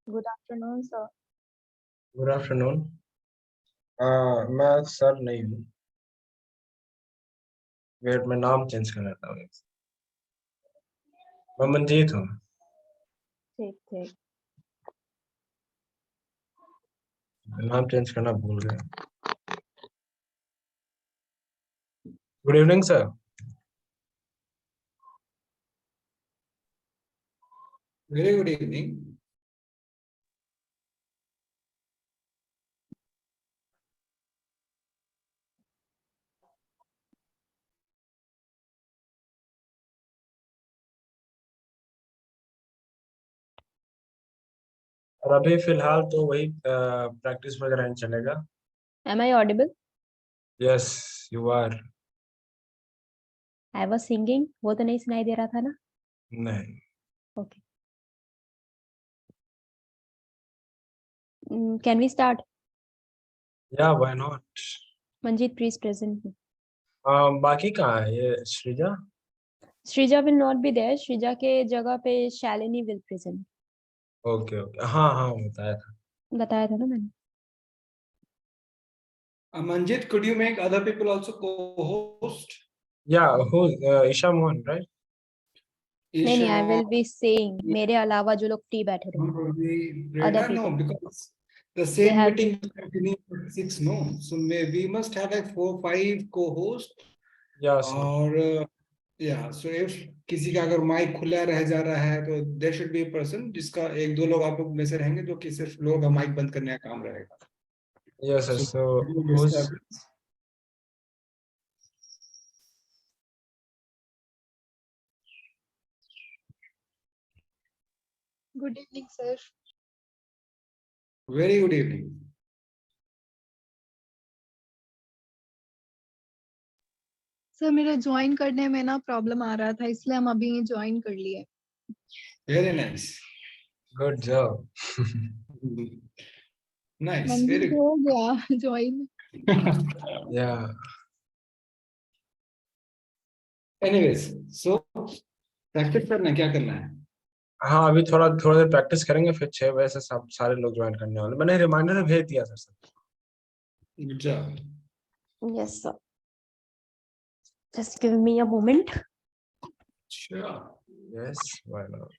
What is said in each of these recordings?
Good afternoon, sir. Good afternoon. मैं sir नहीं हूँ। वेट, मैं नाम चेंज कर लेता हूँ। मैं मंजीत हूँ। ठीक ठीक। नाम चेंज करना भूल गया। Good evening sir. Very good evening. और अभी फिलहाल तो वही प्रैक्टिस वगैरह नहीं चलेगा। Am I audible? Yes you are. I was singing. वो तो नहीं सुनाई दे रहा था ना? नहीं। Okay. Can we start? या why not. Manjeet, please present me. बाकी कहाँ है ये Sreeja? Shrija will not be there. Shrija के जगह पे Shalini will present. Okay okay, हाँ हाँ बताया था। बताया था ना मैंने? Manjit, could you make other people also co-host? या हो ईशा मोहन राइट? नहीं, I will be saying मेरे अलावा जो लोग free बैठे थे. Other No, people. because the same have meeting continues at 6, no? So we must have like 4-5 co-hosts. Yes और yeah, so if किसी का अगर माइक खुला रह जा रहा है तो there should be a person जिसका एक दो लोग आप लोग में से रहेंगे जो कि सिर्फ लोगों का माइक बंद करने का काम रहेगा. Yes So so could you establish? Good evening, sir. Very good evening. Sir मेरा ज्वाइन करने में ना प्रॉब्लम आ रहा था इसलिए हम अभी ज्वाइन कर लिए. Very nice. Good job. Nice. मंदिर Very good. हो गया ज्वाइन. या Anyways, so प्रैक्टिस करना क्या करना है? हाँ, अभी थोड़ा थोड़ा देर प्रैक्टिस करेंगे, फिर 6 बजे से सब सारे लोग ज्वाइन करने वाले। मैंने रिमाइंडर भेज दिया सर सब। Good job. Yes, sir. Just give me a moment. Sure. Yes why not.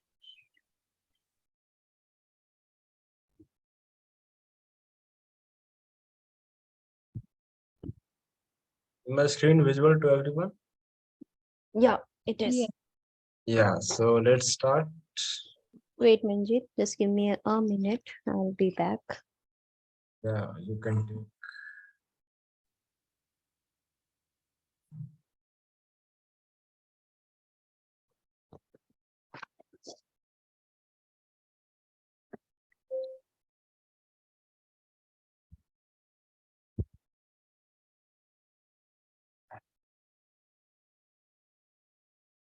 My screen visible to everyone? Yeah, it is. Yeah. Yeah, so let's start. Wait, Manjeet, just give me a minute. I'll be back. Yeah, you can do.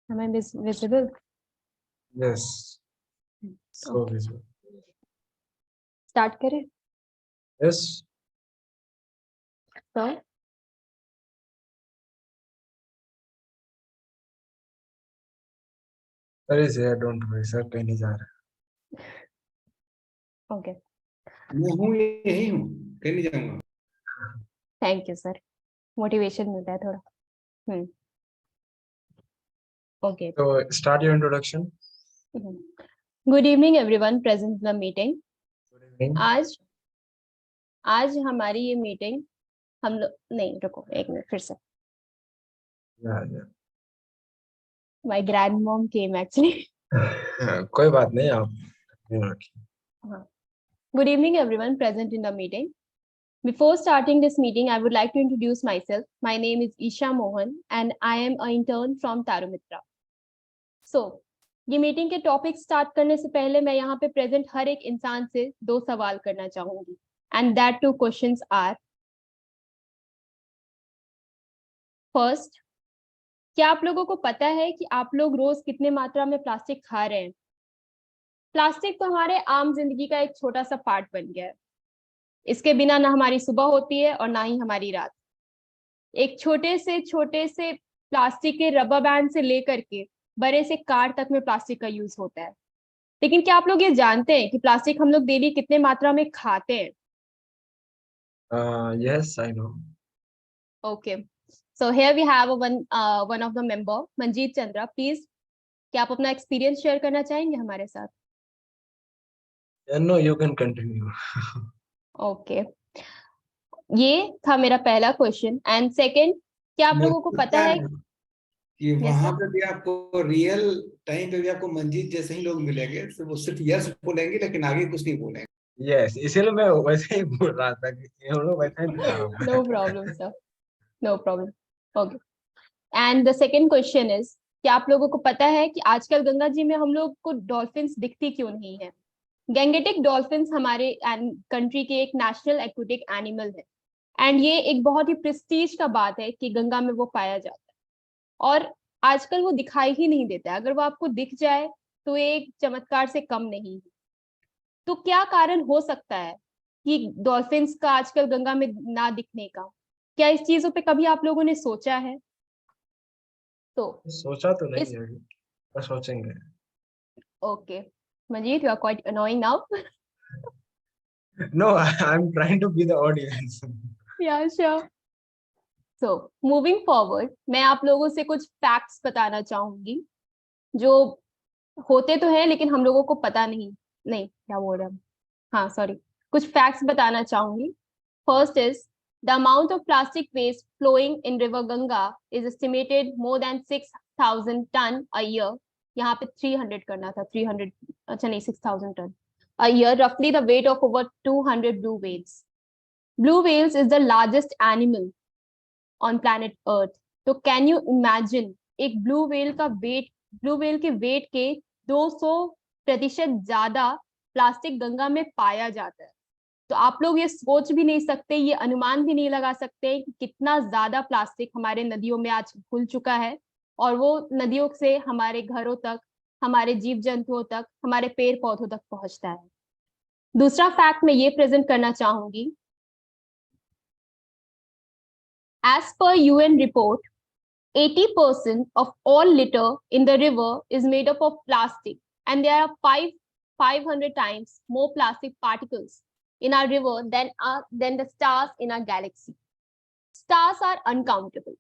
Am I visible? Yes, so Okay. visible. Start करें? Yes, So, sir is here, don't worry, sir कहीं नहीं जा रहा। okay. मैं हूँ यही हूँ, कहीं नहीं जाऊँगा। Thank you, sir. Motivation मिलता है थोड़ा. Okay. So start your introduction. Good evening, everyone present in the meeting. Good evening. आज हमारी ये मीटिंग हम लोग नहीं रुको एक मिनट फिर से. Yeah. My grandmom came actually. कोई बात नहीं, आप Good evening, everyone present in the meeting. Before starting this meeting, I would like to introduce myself. My name is Isha Mohan and I am an intern from Tarumitra. So, ये meeting के topic start करने से पहले मैं यहाँ पे present हर एक इंसान से 2 सवाल करना चाहूंगी. And that 2 questions are: First, क्या आप लोगों को पता है कि आप लोग रोज कितने मात्रा में प्लास्टिक खा रहे हैं? प्लास्टिक तो हमारे आम जिंदगी का एक छोटा सा पार्ट बन गया है. इसके बिना ना हमारी सुबह होती है और ना ही हमारी रात. एक छोटे से प्लास्टिक के रबर बैंड से लेकर के बड़े से कार तक में प्लास्टिक का यूज होता है. लेकिन क्या आप लोग ये जानते हैं कि प्लास्टिक हम लोग डेली कितने मात्रा में खाते हैं? Yes, I know. Okay. So here we have one of the member, Manjeet Chandra. Please, क्या आप अपना एक्सपीरियंस शेयर करना चाहेंगे हमारे साथ? No, you can continue. Okay, ये था मेरा पहला क्वेश्चन। एंड सेकंड, क्या आप लोगों को पता है? कि Yes, वहां sir. पे भी आपको रियल टाइम पे भी आपको मंजीत जैसे ही लोग मिलेंगे, तो वो सिर्फ यस बोलेंगे लेकिन आगे कुछ नहीं बोलेंगे। Yes, इसीलिए मैं वैसे ही बोल रहा था कि ये हम लोग वैसे ही दिखा रहा हूँ। No problem, sir. No problem. Okay. And the second question is, क्या आप लोगों को पता है कि आजकल गंगा जी में हम लोग को डॉल्फिन्स दिखती क्यों नहीं है? गैंगेटिक डॉल्फिन्स हमारे कंट्री के एक नेशनल एक्वेटिक एनिमल है, एंड ये एक बहुत ही प्रेस्टीज का बात है कि गंगा में वो पाया जाता है, और आजकल वो दिखाई ही नहीं देता है। अगर वो आपको दिख जाए तो ये एक चमत्कार से कम नहीं है। तो क्या कारण हो सकता है कि डॉल्फिन्स का आजकल गंगा में ना दिखने का? क्या इस चीजों पे कभी आप लोगों ने सोचा है? तो सोचा तो नहीं इस है अभी, पर सोचेंगे। Okay, Manjeet, you are quite annoying now. No, I'm trying to be the audience. Yeah, sure. So, moving forward, मैं आप लोगों से कुछ फैक्ट्स बताना चाहूंगी जो होते तो है लेकिन हम लोगों को पता नहीं। नहीं, क्या बोल रहे हैं? हाँ, सॉरी, कुछ फैक्ट्स बताना चाहूंगी। First is, the amount of plastic waste flowing in river Ganga is estimated more than 6,000 ton a year. यहाँ पे 300 करना था, 300, अच्छा नहीं, 6,000 ton a year, roughly the weight of over 200 blue whales. Blue whales is the largest animal on planet Earth. तो can you imagine एक blue whale का wait, blue whale के वेट के 200% ज्यादा प्लास्टिक गंगा में पाया जाता है। तो आप लोग ये सोच भी नहीं सकते, ये अनुमान भी नहीं लगा सकते कि कितना ज्यादा प्लास्टिक हमारे नदियों में आज घुल चुका है, और वो नदियों से हमारे घरों तक, हमारे जीव जंतुओं तक, हमारे पेड़ पौधों तक पहुंचता है। दूसरा फैक्ट मैं ये प्रेजेंट करना चाहूंगी। As per UN report, 80% of all litter in the river is made up of plastic, and there are 500 times more plastic particles in our river than the stars in our galaxy. Stars are uncountable.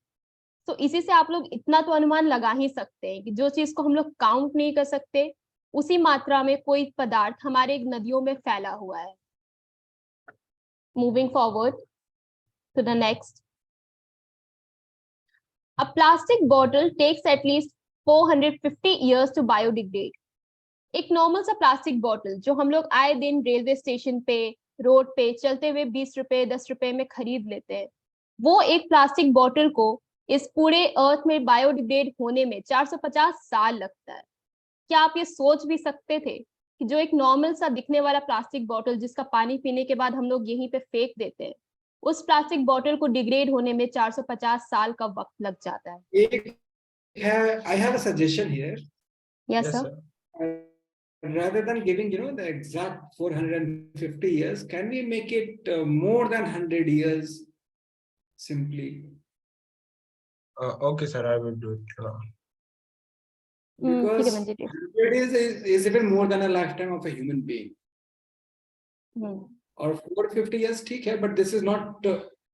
So इसी से आप लोग इतना तो अनुमान लगा ही सकते हैं कि जो चीज को हम लोग काउंट नहीं कर सकते, उसी मात्रा में कोई पदार्थ हमारे नदियों में फैला हुआ है। Moving forward to the next. A plastic bottle takes at least 450 years to biodegrade. एक नॉर्मल सा प्लास्टिक बॉटल जो हम लोग आए दिन रेलवे स्टेशन पे, रोड पे चलते हुए 20 रुपए 10 रुपए में खरीद लेते हैं, वो एक प्लास्टिक बॉटल को इस पूरे अर्थ में बायोडिग्रेड होने में 450 साल लगता है। क्या आप ये सोच भी सकते थे कि जो एक नॉर्मल सा दिखने वाला प्लास्टिक बॉटल जिसका पानी पीने के बाद हम लोग यहीं पे फेंक देते हैं, उस प्लास्टिक बॉटल को डिग्रेड होने में 450 साल का वक्त लग जाता है? एक है, I have a suggestion here. Yes Yes, sir. sir. Rather than giving, the exact 450 years, can we make it more than 100 years simply? Okay, sir, I will do it. ठीक है Because Manjeet ji. 100 years is even more than a lifetime of a human being. और 450 years ठीक है, but this is not,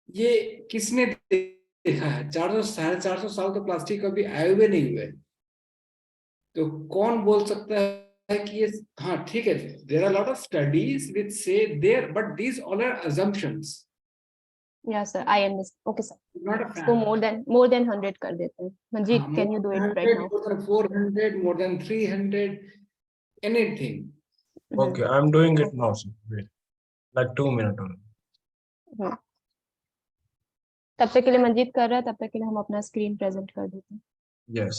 ये किसने देखा है? 400-450 साल तो प्लास्टिक कभी आए हुए नहीं हुए, तो कौन बोल सकता है कि ये, हाँ ठीक है, there are a lot of studies which say there, but these all are assumptions. Yes sir, I understand. Okay sir, Not a इसको fact. more than 100 कर देते हैं। Manjeet, can you do it right now? More than 400, more than 300, anything. Okay, I'm doing it now, sir. Wait, like 2 minutes only. तब तक के लिए मंजीत कर रहा है, तब तक के लिए हम अपना स्क्रीन प्रेजेंट कर देते हैं। Yes.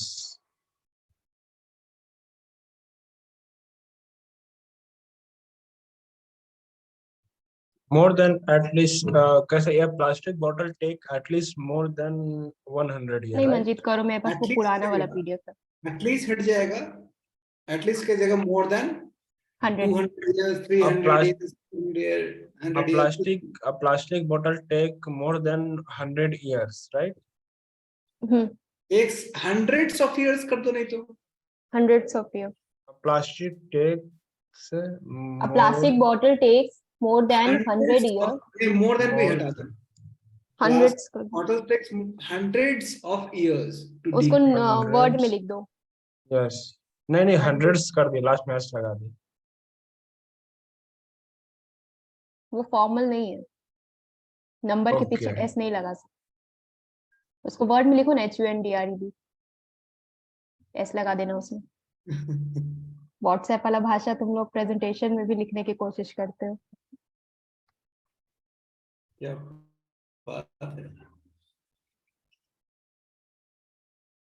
More than at least, कैसे ये plastic bottle take at least more than 100 years, नहीं right? मंजीत करो, मेरे पास At वो least पुराना वाला चलेगा। पीडीएफ है। At least हट जाएगा, at least की जगह more than 100। 200 years, 300 years, 100 years. A plastic bottle take more than 100 years, right? एक hundreds of years कर दो नहीं तो। hundreds of years. A plastic take से A plastic bottle takes more than 100 years. more than भी more हटा दो. Hundreds. Bottle takes hundreds of years to उसको degrade. वर्ड में लिख दो. यस नहीं हंड्रेड्स कर दिया, लास्ट में एस लगा दी. वो फॉर्मल नहीं है, नंबर के पीछे Okay. एस नहीं लगा सकते. उसको वर्ड में लिखो ना, HUNDRED, एस लगा देना उसमें. व्हाट्सएप वाला भाषा तुम लोग प्रेजेंटेशन में भी लिखने की कोशिश करते हो. क्या बात है.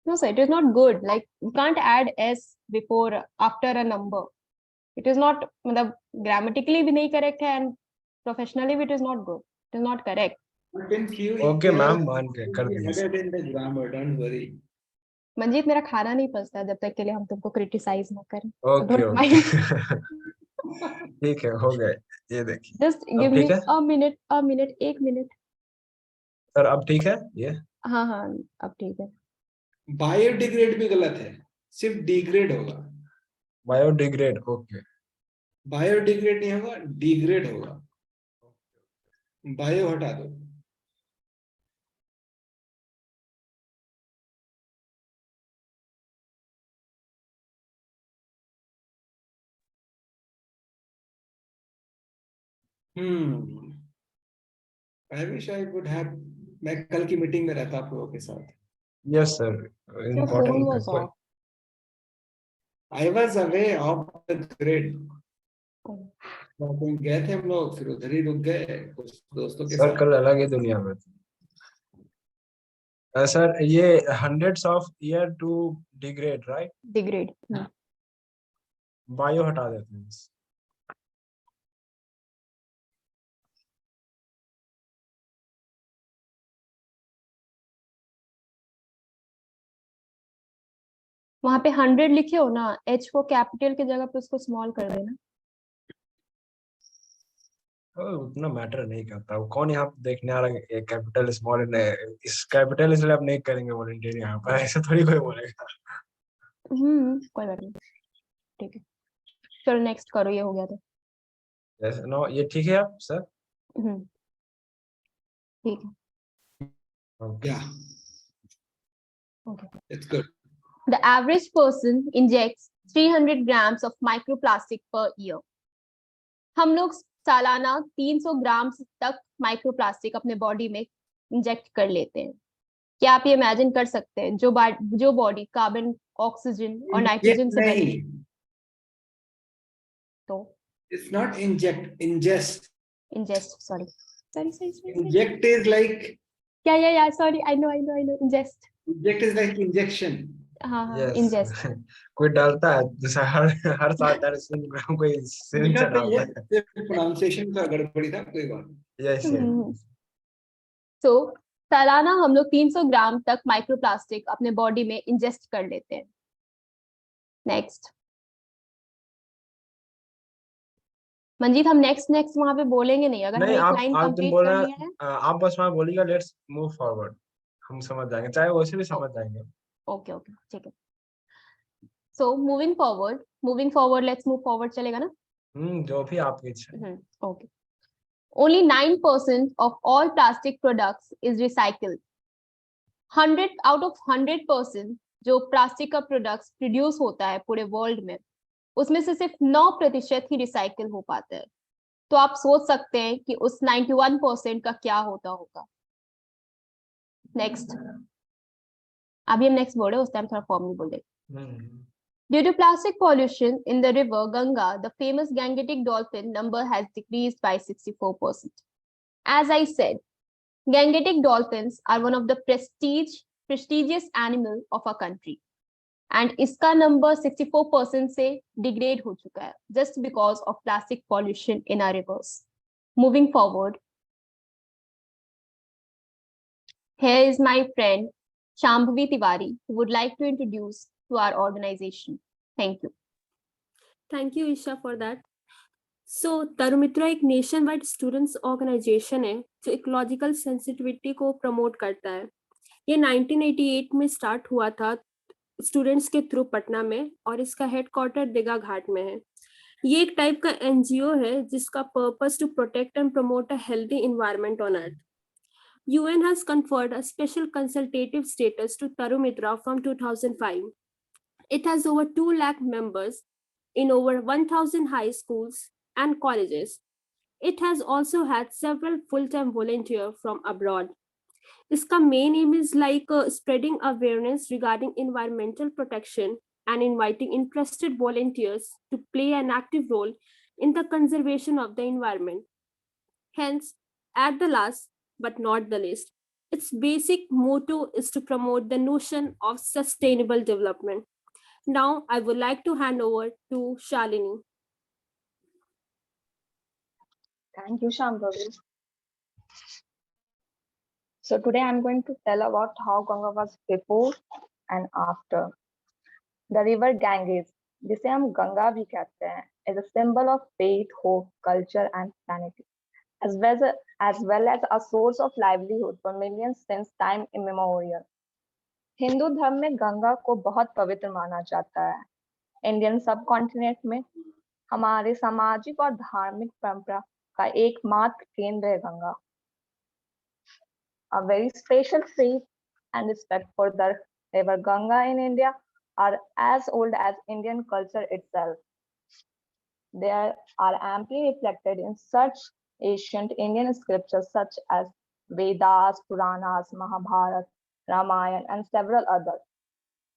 No sir, it is not good. Like you can't add s before after a number. It is not, मतलब grammatically भी नहीं correct है and professionally it is not good. It is not correct. But in few Okay, years, ma'am, मान के कर we देंगे. added in the grammar, don't worry. Manjeet, मेरा खाना नहीं पचता जब तक के लिए हम तुमको क्रिटिसाइज ना करें. Okay Don't mind. ठीक है, हो गए. ये देखिए Just give ठीक me है a minute, 1 minute. सर, अब ठीक है ये. हाँ हाँ, अब ठीक है. बायोडिग्रेड भी गलत है, सिर्फ डिग्रेड होगा. बायोडिग्रेड. ओके. बायोडिग्रेड नहीं होगा, डिग्रेड होगा. बायो हटा दो. I wish I would have. मैं कल की मीटिंग में रहता आप लोगों के साथ. Yes sir, Your phone was important. off. I was away of the grid. Oh. कहीं गए थे हम लोग, फिर उधर ही रुक गए कुछ दोस्तों के सर साथ. कल अलग ही दुनिया में थे. सर ये hundreds of year to degrade, right? Degrade. Bio हटा देते हैं. वहां पे 100 लिखे हो ना, H को कैपिटल की जगह पे उसको स्मॉल कर देना. उतना मैटर नहीं करता. वो कौन यहाँ पे देखने आ रहा है कैपिटल स्मॉल. इस कैपिटल इसलिए आप नहीं करेंगे वॉलंटियर यहाँ पर, ऐसे थोड़ी कोई बोलेगा. कोई बात नहीं, ठीक है. चलो नेक्स्ट करो, ये हो गया तो. नो, ये ठीक है आप सर. हम्म, ठीक है. Yeah, Okay. it's good. The average person injects 300 grams of microplastic per year. हम लोग सालाना 300 ग्राम तक माइक्रोप्लास्टिक अपने बॉडी में इंजेक्ट कर लेते हैं. क्या आप ये इमेजिन कर सकते हैं, जो बॉडी कार्बन, ऑक्सीजन और नाइट्रोजन से बनी है? तो It's not inject, ingest. ingest, sorry. Inject is like. Yeah, sorry, I know, ingest. Inject is like injection. हाँ, Yes. ingest. कोई डालता है जैसे हर साल 300 ग्राम कोई सिरिंज से डालता है. प्रोनाउंसिएशन का गड़बड़ी था, कोई बात. यस. So सालाना हम लोग 300 ग्राम तक माइक्रोप्लास्टिक अपने बॉडी में इंजेस्ट कर लेते हैं. नेक्स्ट मंजीत, हम नेक्स्ट वहां पे बोलेंगे नहीं. अगर नहीं, हम एक लाइन आप तुम कंप्लीट बोल कर रहे लिया है, आप बस वहाँ बोलिएगा लेट्स मूव फॉरवर्ड, हम समझ जाएंगे, चाहे वैसे भी समझ जाएंगे. ओके, ठीक है. So moving forward, let's move forward, चलेगा ना? जो भी आपकी इच्छा. Okay. Only 9% of all plastic products is recycled. 100 out of 100% जो प्लास्टिक का प्रोडक्ट्स प्रोड्यूस होता है पूरे वर्ल्ड में, उसमें से सिर्फ 9% ही रिसाइकिल हो पाता है. तो आप सोच सकते हैं कि उस 91% का क्या होता होगा. नेक्स्ट, अभी हम नेक्स्ट बोले, उस टाइम थोड़ा फॉर्मली बोल देंगे. Due to plastic pollution in the river Ganga, the famous Gangetic dolphin number has decreased by 64%. As I said, Gangetic dolphins are one of the prestigious animal of our country, and इसका number 64% से degrade हो चुका है just because of plastic pollution in our rivers. Moving forward, here is my friend Shambhavi Tiwari, who would like to introduce to our organization. Thank you. Thank you, Isha, for that. So, तारुमित्रा एक nation wide students organisation है जो ecological sensitivity को promote करता है. ये 1988 में start हुआ था स्टूडेंट्स के थ्रू पटना में, और इसका हेडक्वार्टर दीघा घाट में है. ये एक टाइप का एनजीओ है जिसका purpose to protect and promote a healthy environment on earth. UN has conferred a special consultative status to Tarumitra from 2005. It has over 2 lakh members in over 1,000 high schools and colleges. It has also had several full-time volunteers from abroad. इसका main aim is like spreading awareness regarding environmental protection and inviting interested volunteers to play an active role in the conservation of the environment. Hence, at the last but not the least, its basic motto is to promote the notion of sustainable development. Now, I would like to hand over to Shalini. Thank you, Shambhavi. So today I'm going to tell about how Ganga was before and after. The river Ganges, जिसे हम गंगा भी कहते हैं, is a symbol of faith, hope, culture, and sanity, as well as a source of livelihood for millions since time immemorial. Hindu धर्म में गंगा को बहुत पवित्र माना जाता है. इंडियन सब कॉन्टिनेंट में हमारे सामाजिक और धार्मिक परंपरा का एकमात्र केंद्र है Ganga. A very special faith and respect for the river Ganga in India are as old as Indian culture itself. They are amply reflected in such ancient Indian scriptures such as Vedas, Puranas, Mahabharata, Ramayana, and several others.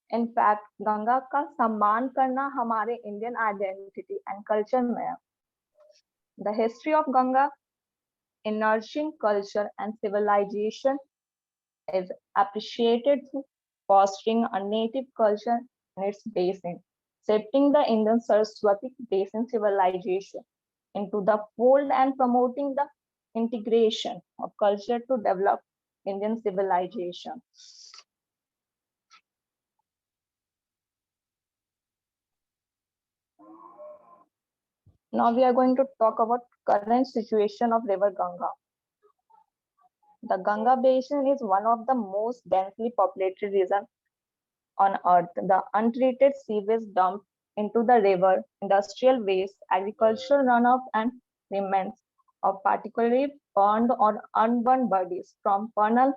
In fact, Ganga का सम्मान करना हमारे Indian identity and culture में है. The history of Ganga in nourishing culture and civilization is appreciated through fostering a native culture in its basin, shaping the Indian Saraswati Basin civilization into the fold and promoting the integration of culture to develop Indian civilization. Now we are going to talk about current situation of river Ganga. The Ganga Basin is one of the most densely populated regions on earth. The untreated sewage dumped into the river, industrial waste, agricultural runoff, and remnants of particularly burned or unburned bodies from funnel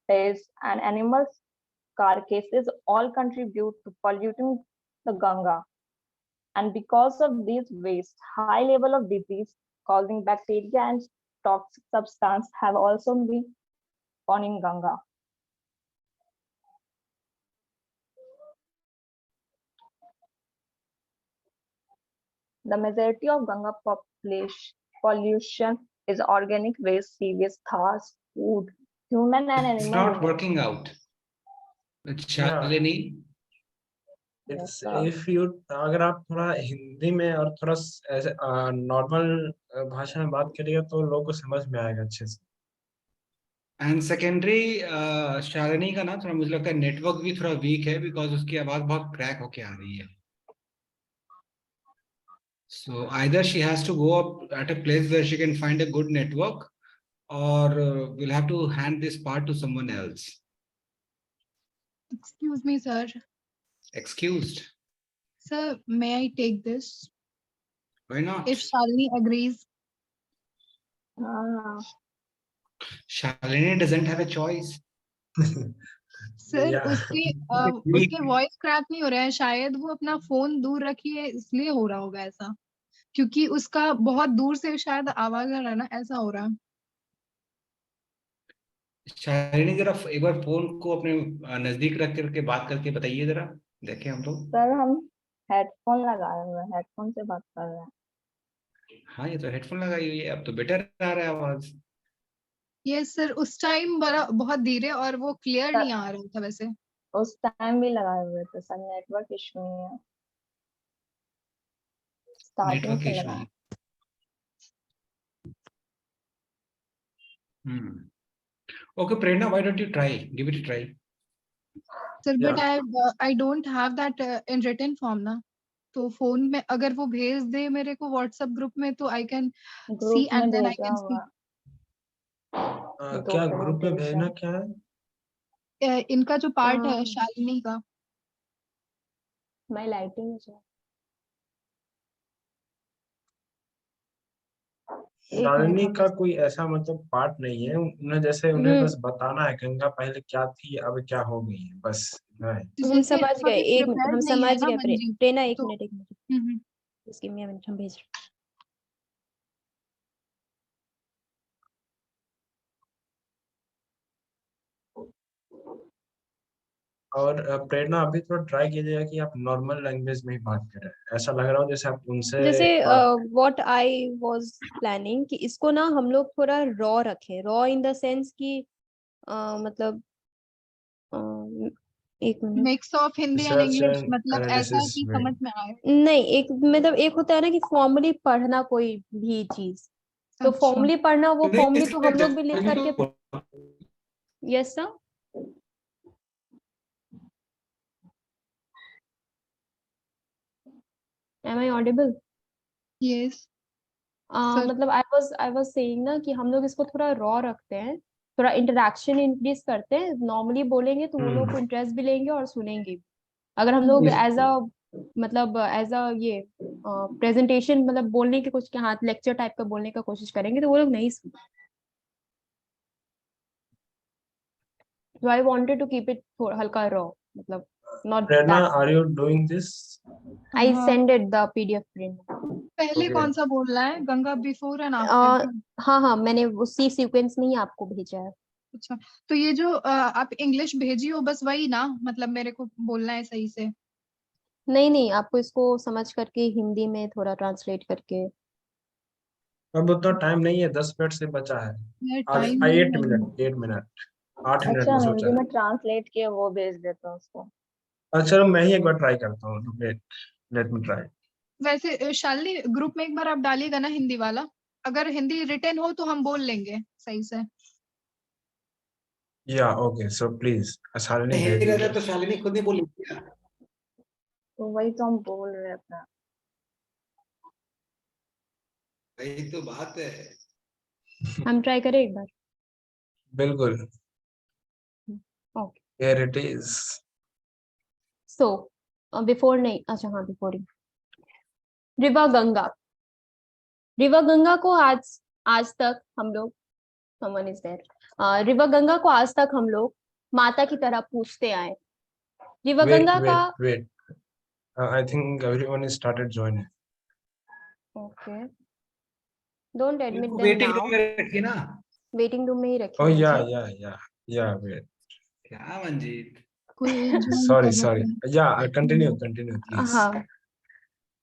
hills and animal carcasses all contribute to polluting the Ganga. And because of these waste, high level of disease causing bacteria and toxic substance have also been found in Ganga. The majority of Ganga pollution is organic waste, sewage, thirst, food, human and animal. It's not remains. working out. With Shalini. It's sir. if you अगर आप थोड़ा हिंदी में और थोड़ा ऐसे normal भाषा में बात करिएगा तो लोगों को समझ में आएगा अच्छे से. एंड सेकेंडरी शालिनी का ना थोड़ा मुझे लगता है नेटवर्क भी थोड़ा वीक है बिकॉज उसकी आवाज बहुत क्रैक होके आ रही है. So either she has to go up at a place where she can find a good network, or we'll have to hand this part to someone else. Excuse me, sir. Excused. Sir, may I take this? Why not? If Shalini agrees. Shalini doesn't have a choice. Sir Yeah. उसके voice crack नहीं हो रहा है, शायद वो अपना phone दूर रखी है इसलिए हो रहा होगा ऐसा, क्योंकि उसका बहुत दूर से शायद आवाज आ रहा है ना, ऐसा हो रहा है. शालिनी जरा एक बार फोन को अपने नजदीक रख करके बात करके बताइए जरा, देखें हम लोग. सर हम हेडफोन लगाए हुए हैं, हेडफोन से बात कर रहे हैं. हाँ ये तो हेडफोन लगाई हुई है, अब तो बेटर आ रहा है आवाज. यस सर, उस टाइम बहुत धीरे और वो क्लियर सर, नहीं आ रहा था. वैसे उस टाइम भी लगाए हुए थे सर, नेटवर्क इशू नहीं है, स्टार्टिंग नेटवर्क से इशू लगाए. है. Okay, Prerna, why don't you try? Give it a try. Sir but Yeah. I don't have that in written form ना, तो फोन में अगर वो भेज दे मेरे को व्हाट्सएप ग्रुप में तो आई कैन सी ग्रुप में एंड देन आई भेजा कैन हुआ. क्या ग्रुप में भेजना क्या है? सी इनका जो पार्ट है हाँ. शालिनी का. My lighting is on. एक शालिनी मिनट का कोई ऐसा मतलब पार्ट नहीं है, उन्हें जैसे उन्हें हम्म। बस बताना है गंगा पहले क्या थी अब क्या हो गई है, बस इतना है। तो हम जैसे समझ हम गए, अभी एक प्रिपेयर्ड हम नहीं है समझ ना गए मंजी, प्रेरणा, एक तो मिनट एक मिनट, हम्म, इसकी मिनट हम भेज रहे और प्रेरणा अभी थोड़ा ट्राई कीजिएगा कि आप नॉर्मल लैंग्वेज में ही बात करें, ऐसा लग रहा हो जैसे आप उनसे जैसे बात। व्हाट आई वाज प्लानिंग कि इसको ना हम लोग थोड़ा रॉ रखें, रॉ इन द सेंस कि मतलब अ, एक minute, mix of Hindi and research English, and मतलब ऐसा एनालिसिस कि में। समझ में आए। नहीं, एक मतलब एक होता है ना कि फॉर्मली पढ़ना कोई भी चीज, तो अच्छा, फॉर्मली पढ़ना, वो नहीं, फॉर्मली तो इसमें हम लोग भी लिख शालिनी करके। को yes sir, am I audible? Yes sir. मतलब आई वाज सेइंग ना कि हम लोग इसको थोड़ा रॉ रखते हैं, थोड़ा इंटरेक्शन इंक्रीज करते हैं, नॉर्मली बोलेंगे तो वो लोग को इंटरेस्ट भी लेंगे और सुनेंगे भी। अगर हम लोग एज अ मतलब एज अ ये प्रेजेंटेशन मतलब बोलने की कुछ के हाथ लेक्चर टाइप का बोलने का कोशिश करेंगे तो वो लोग नहीं सुन। तो I wanted to keep it हल्का रॉ, मतलब not Prerna, that. Are you doing this? I हाँ, send it the PDF print. पहले ओके। कौन सा बोल रहा है, गंगा बिफोर एंड आफ्टर? हाँ हाँ, मैंने उसी सीक्वेंस में ही आपको भेजा है। अच्छा, तो ये जो आप इंग्लिश भेजी हो बस वही ना, मतलब मेरे को बोलना है सही से? नहीं नहीं, आपको इसको समझ करके हिंदी में थोड़ा ट्रांसलेट करके। अब उतना टाइम नहीं है, 10 मिनट से बचा है। यार आठ टाइम नहीं 8 मिनट, 8 मिनट, 8 मिनट अच्छा में मैं सोचा जो है। मैं ट्रांसलेट किया वो भेज देता हूँ उसको। अच्छा चलो मैं ही एक बार ट्राई करता हूँ, लेट लेट मी ट्राई। वैसे शालिनी, ग्रुप में एक बार आप डालिएगा ना हिंदी वाला, अगर हिंदी रिटर्न हो तो हम बोल लेंगे सही से। या ओके, सो प्लीज शालिनी भेज नहीं रहता दीजिए। तो शालिनी खुद नहीं बोली क्या? तो वही तो हम बोल रहे थे। वही तो बात है। हम ट्राई करें एक बार? बिल्कुल, okay. Here it is. So before नहीं, अच्छा हाँ बिफोर ही। रिवा गंगा, रिवा गंगा को आज आज तक हम लोग, someone is there, Riva Ganga को आज तक हम लोग माता की तरह पूछते आए। रिवा वेट गंगा का, wait wait, I think everyone is started joining. Okay, don't admit इनको देम वेटिंग नाउ, रूम में रखिए ना। वेटिंग रूम में ही ओह रखिए या मुझे। या या वेट, क्या मंजीत? कोई एक ज्वाइन सॉरी कर सॉरी, रहा या कंटिन्यू कंटिन्यू प्लीज। हाँ,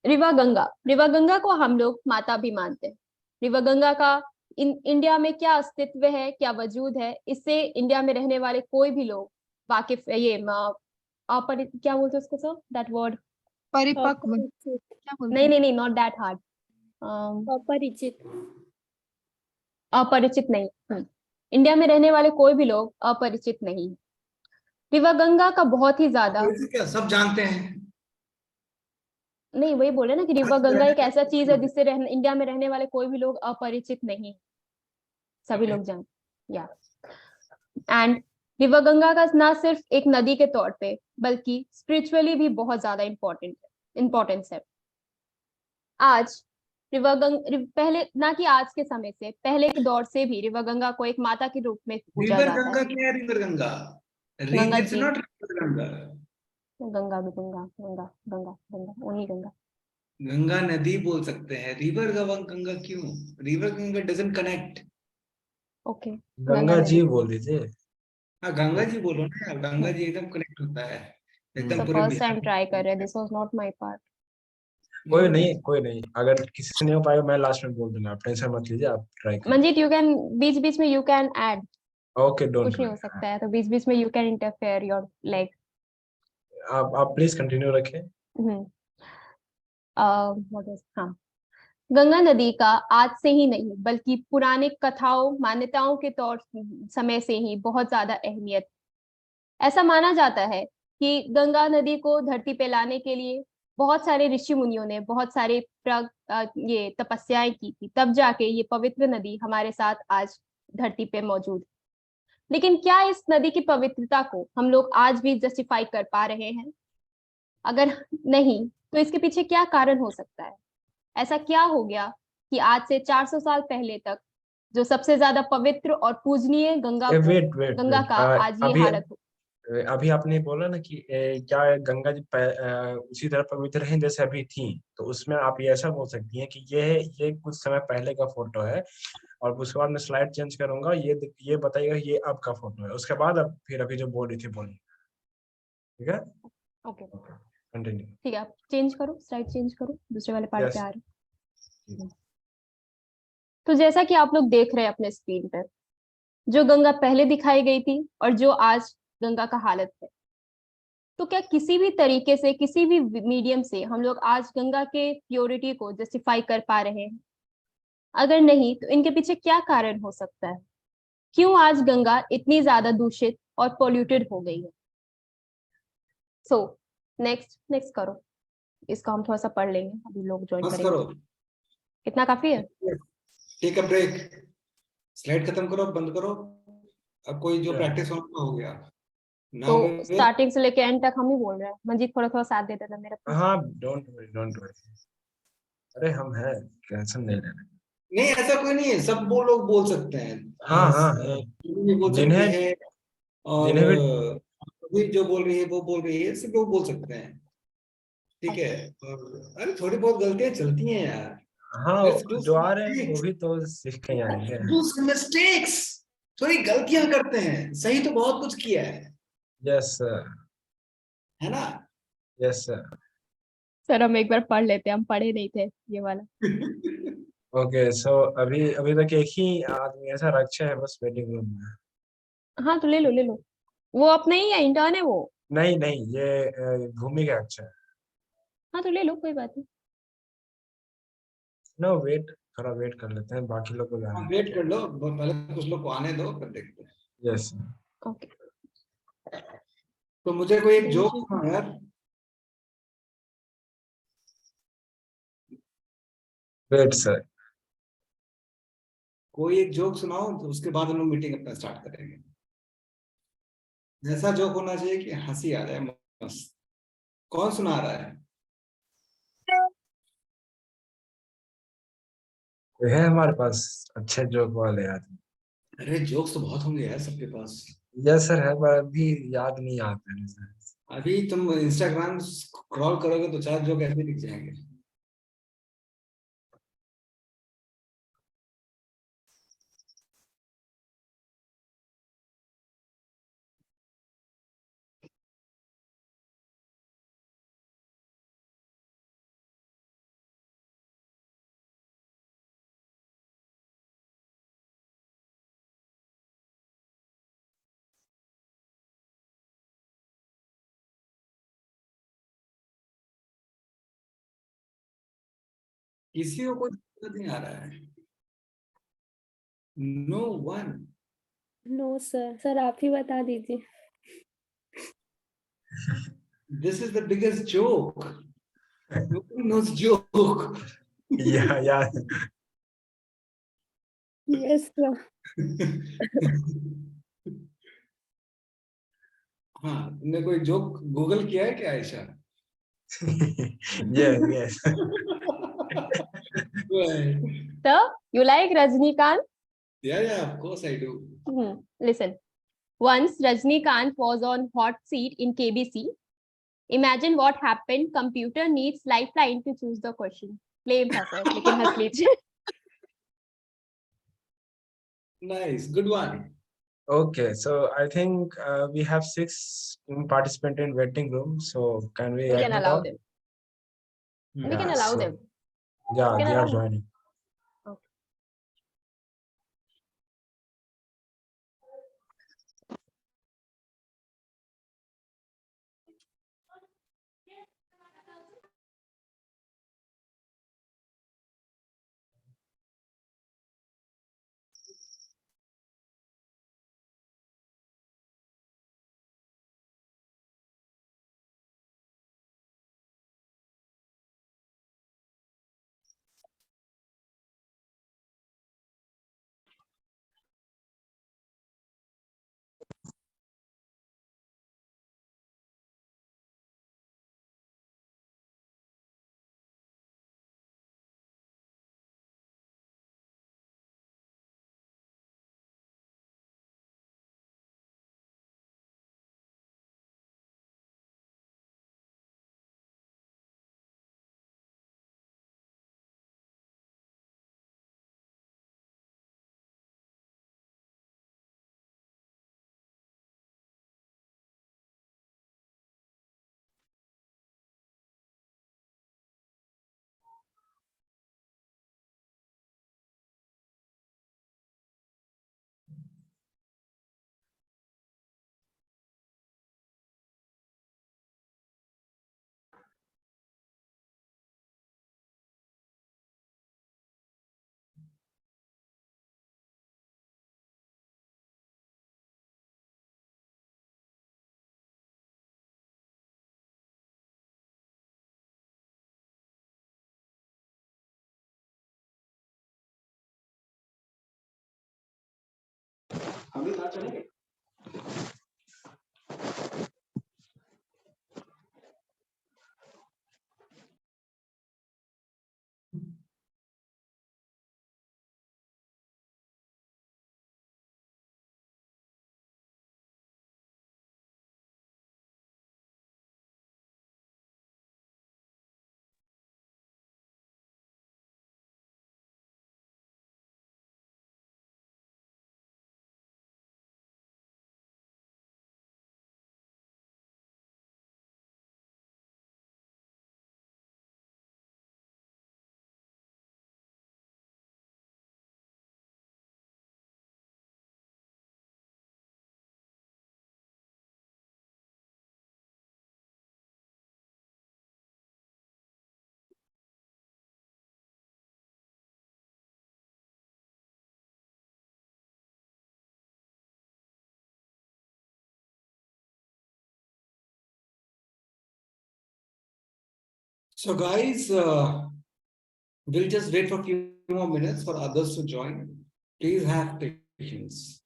रिवा गंगा, रिवा गंगा को हम लोग माता भी मानते हैं। रिवा गंगा का इंडिया में क्या अस्तित्व है, क्या वजूद है, इससे इंडिया में रहने वाले कोई भी लोग वाकिफ है। ये क्या बोलते हैं उसको सर, दैट वर्ड? परिपक्व, अपरिचित, क्या बोलते नहीं हैं? नहीं नहीं, नॉट दैट हार्ड। अपरिचित, अपरिचित नहीं। इंडिया में रहने वाले कोई भी लोग अपरिचित नहीं। रिवा गंगा का बहुत ही ज्यादा, तो क्या सब जानते हैं? नहीं वही बोले ना कि रिवा गंगा एक ऐसा चीज है जिससे इंडिया में रहने वाले कोई भी लोग अपरिचित नहीं, सभी लोग जान, या। एंड रिवर गंगा का ना सिर्फ एक नदी के तौर पे बल्कि स्पिरिचुअली भी बहुत ज्यादा इम्पोर्टेंस है। आज पहले ना कि आज के समय से, पहले के दौर से भी रिवर गंगा को एक माता के रूप में पूजा रिवर जाता गंगा है। क्या है? River Ganga, Ganga it's ji, not river Ganga. Ganga भी गंगा, गंगा गंगा गंगा, उन्हीं गंगा। गंगा नदी बोल सकते हैं, रिवर गंगा गंगा क्यों? River Ganga doesn't connect. Okay, Ganga Ganga ji नदी। बोल दीजिए। हाँ गंगा जी बोलो ना यार, गंगा जी एकदम कनेक्ट होता है, एकदम सो पूरे फर्स्ट बिहार टाइम ट्राई कर रहे हैं, this was not my part. कोई नहीं कोई नहीं, अगर किसी से नहीं हो पाएगा मैं लास्ट में बोल दूंगा, आप टेंशन मत लीजिए, आप ट्राई करिए। मंजीत, यू कैन बीच बीच में you can add, okay don't कुछ नहीं हो वरी, सकता है तो बीच बीच में you can interfere your like. आप प्लीज कंटिन्यू रखें। हाँ, गंगा नदी का आज से ही नहीं बल्कि पुराने कथाओं मान्यताओं के तौर समय से ही बहुत ज्यादा अहमियत। ऐसा माना जाता है कि गंगा नदी को धरती पे लाने के लिए बहुत सारे ऋषि मुनियों ने बहुत सारे ये तपस्याएं की थी, तब जाके ये पवित्र नदी हमारे साथ आज धरती पे मौजूद। लेकिन क्या इस नदी की पवित्रता को हम लोग आज भी जस्टिफाई कर पा रहे हैं? अगर नहीं, तो इसके पीछे क्या कारण हो सकता है? ऐसा क्या हो गया कि आज से 400 साल पहले तक जो सबसे ज्यादा पवित्र और पूजनीय गंगा को वेट वेट गंगा वेट का आज ये अभी हालत हो। अभी आपने बोला ना कि क्या गंगा जी उसी तरह पवित्र हैं जैसे अभी थी, तो उसमें आप ये ऐसा बोल सकती हैं कि ये कुछ समय पहले का फोटो है, और उसके बाद मैं स्लाइड चेंज करूंगा, ये बताइएगा ये अब का फोटो है, उसके बाद अब फिर अभी जो बोल रही थी बोलिए। ठीक है, ओके कंटिन्यू। ठीक है, आप चेंज करो, स्लाइड चेंज करो, दूसरे वाले पार्ट पे यस। आ रहे हैं। तो जैसा कि आप लोग देख रहे हैं अपने स्क्रीन पर, जो गंगा पहले दिखाई गई थी और जो आज गंगा का हालत है, तो क्या किसी भी तरीके से, किसी भी मीडियम से हम लोग आज गंगा के प्योरिटी को जस्टिफाई कर पा रहे हैं? अगर नहीं, तो इनके पीछे क्या कारण हो सकता है? क्यों आज गंगा इतनी ज्यादा दूषित और पोल्यूटेड हो गई है? सो नेक्स्ट नेक्स्ट करो, इसका हम थोड़ा सा पढ़ लेंगे, अभी लोग ज्वाइन बस करेंगे। करो, इतना काफी है? टेक अ ब्रेक, स्लाइड खत्म करो, बंद करो। अब कोई जो प्रैक्टिस होना हो गया। तो नाउ वी विल, स्टार्टिंग से लेके एंड तक हम ही बोल रहे हैं। मंजीत थोड़ा थोड़ा साथ दे देना मेरा please। हाँ, डोंट वरी। अरे हम हैं, टेंशन नहीं लेना। नहीं ऐसा कोई नहीं है, सब वो लोग बोल सकते हैं। हाँ हाँ हाँ, भी बोल सकती जिन्हें है, और जिन्हें भी अभी जो बोल रही है वो बोल रही है, सब लोग बोल सकते हैं। ठीक है, और अरे थोड़ी बहुत गलतियां चलती हैं यार। हाँ, लेट्स डू जो सम आ रहे हैं वो मिस्टेक्स, भी तो सीख के ही आएंगे। Do some mistakes. थोड़ी गलतियां करते हैं, सही तो बहुत कुछ किया यस सर, है ना? Yes sir. सर हम एक बार पढ़ लेते हैं, हम पढ़े नहीं थे ये वाला। ओके, सो अभी अभी तक एक ही आदमी ऐसा रक्षा है बस वेटिंग रूम में। हाँ तो ले लो ले लो, वो अपना ही है, इंटर्न है वो। नहीं नहीं, ये भूमि का अच्छा है। हाँ तो ले लो, कोई बात नहीं। नो वेट, थोड़ा वेट कर लेते हैं, बाकी लोग को जाने वेट देते कर लो, पहले कुछ लोग को आने दो, फिर देखते हैं। हैं। यस। ओके तो मुझे कोई एक जोक बेंची। सुनाओ यार, वेट सर। कोई एक जोक सुनाओ, तो उसके बाद हम लोग मीटिंग अपना स्टार्ट करेंगे। ऐसा जोक होना चाहिए कि हंसी आ जाए, मस्त। कौन सुना रहा है? है हमारे पास अच्छे जोक वाले आदमी। अरे जोक्स तो बहुत होंगे यार सबके पास। यस सर है, पर अभी याद नहीं आते हैं सर। अभी तुम इंस्टाग्राम स्क्रॉल करोगे तो 4 जोक ऐसे दिख जाएंगे। किसी को कोई दिक्कत नहीं आ रहा है? No one. No sir, sir आप ही बता दीजिए। This is the biggest joke, nobody knows joke. Yeah yes sir. हाँ, तुमने कोई जोक गूगल किया है क्या Ayesha? Yes yes. Right. So you like Rajnikant? Yeah, of course I do. Listen. Once Rajnikant was on hot seat in KBC. Imagine what happened. Computer needs lifeline to choose the question. Lame था sir, लेकिन हंस लीजिए। Nice, good one. Okay, so I think we have 6 participants in waiting room. So can we We can admit allow all? them. We Yeah, can allow so them. yeah, We can they are allow them. joining. अभी ना चलेंगे। So guys, we'll just wait for a few more minutes for others to join. Please have patience.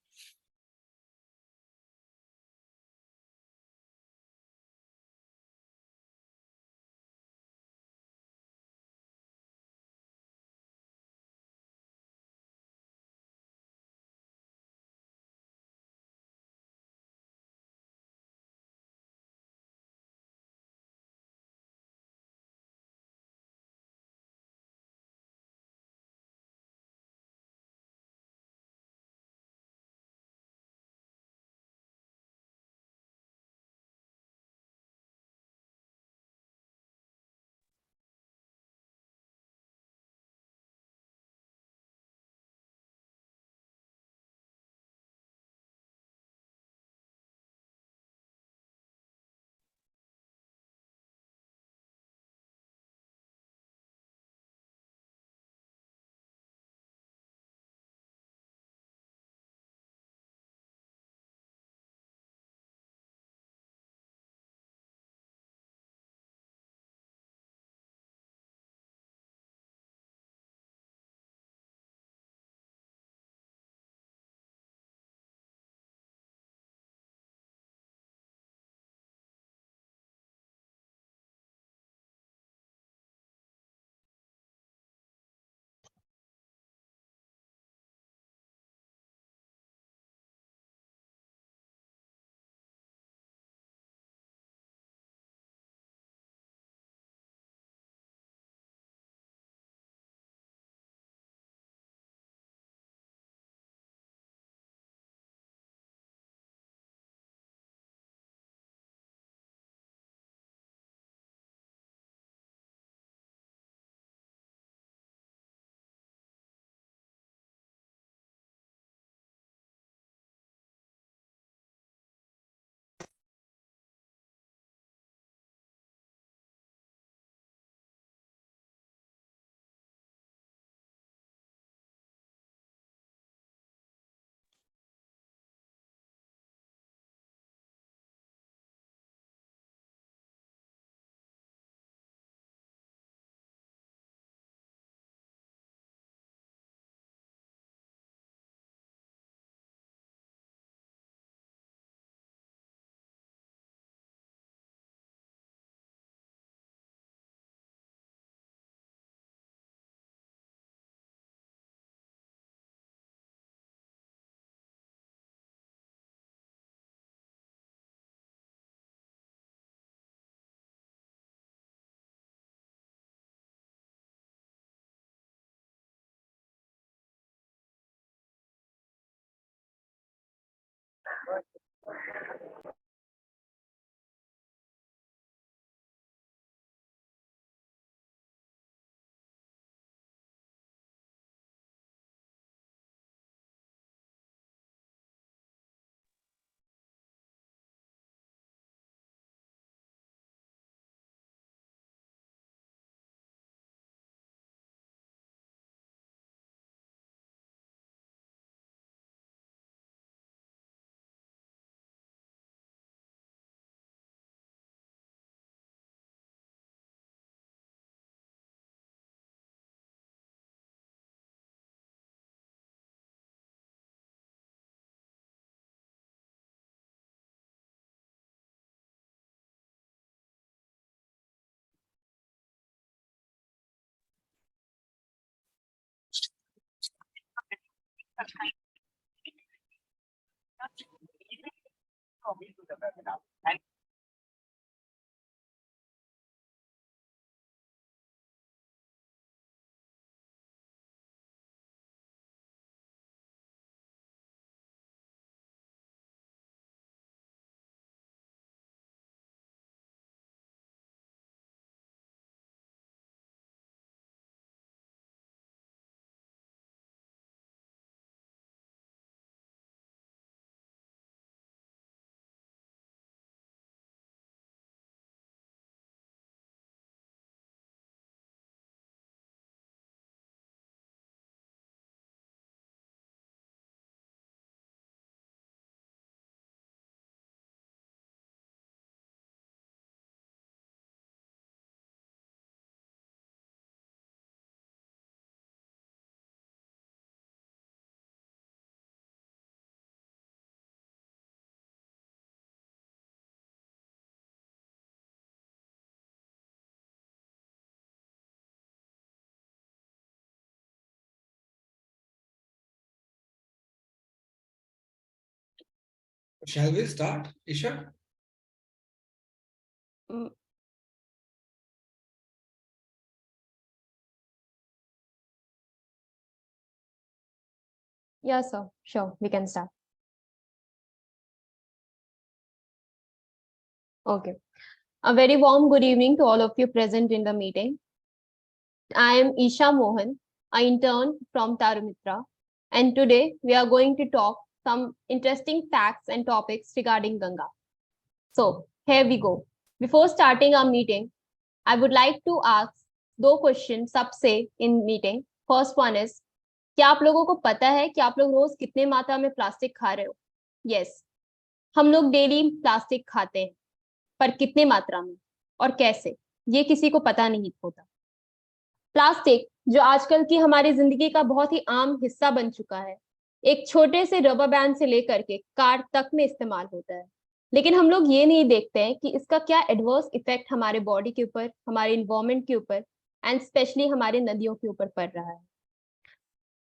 Shall we start, Isha? Mm, yeah, sir. Sure, we can start. Okay. A very warm good evening to all of you present in the meeting. I am Isha Mohan, an intern from Tarumitra, and today we are going to talk some interesting facts and topics regarding Ganga. So here we go. Before starting our meeting, I would like to ask दो question सबसे in meeting. First one is, क्या आप लोगों को पता है कि आप लोग रोज कितने मात्रा में प्लास्टिक खा रहे हो? यस, हम लोग डेली प्लास्टिक खाते हैं, पर कितने मात्रा में और कैसे, ये किसी को पता नहीं होता. प्लास्टिक जो आजकल की हमारी जिंदगी का बहुत ही आम हिस्सा बन चुका है, एक छोटे से रबर बैंड से लेकर के कार तक में इस्तेमाल होता है, लेकिन हम लोग ये नहीं देखते हैं कि इसका क्या एडवर्स इफेक्ट हमारे बॉडी के ऊपर, हमारे इन्वायरमेंट के ऊपर एंड स्पेशली हमारे नदियों के ऊपर पड़ रहा है.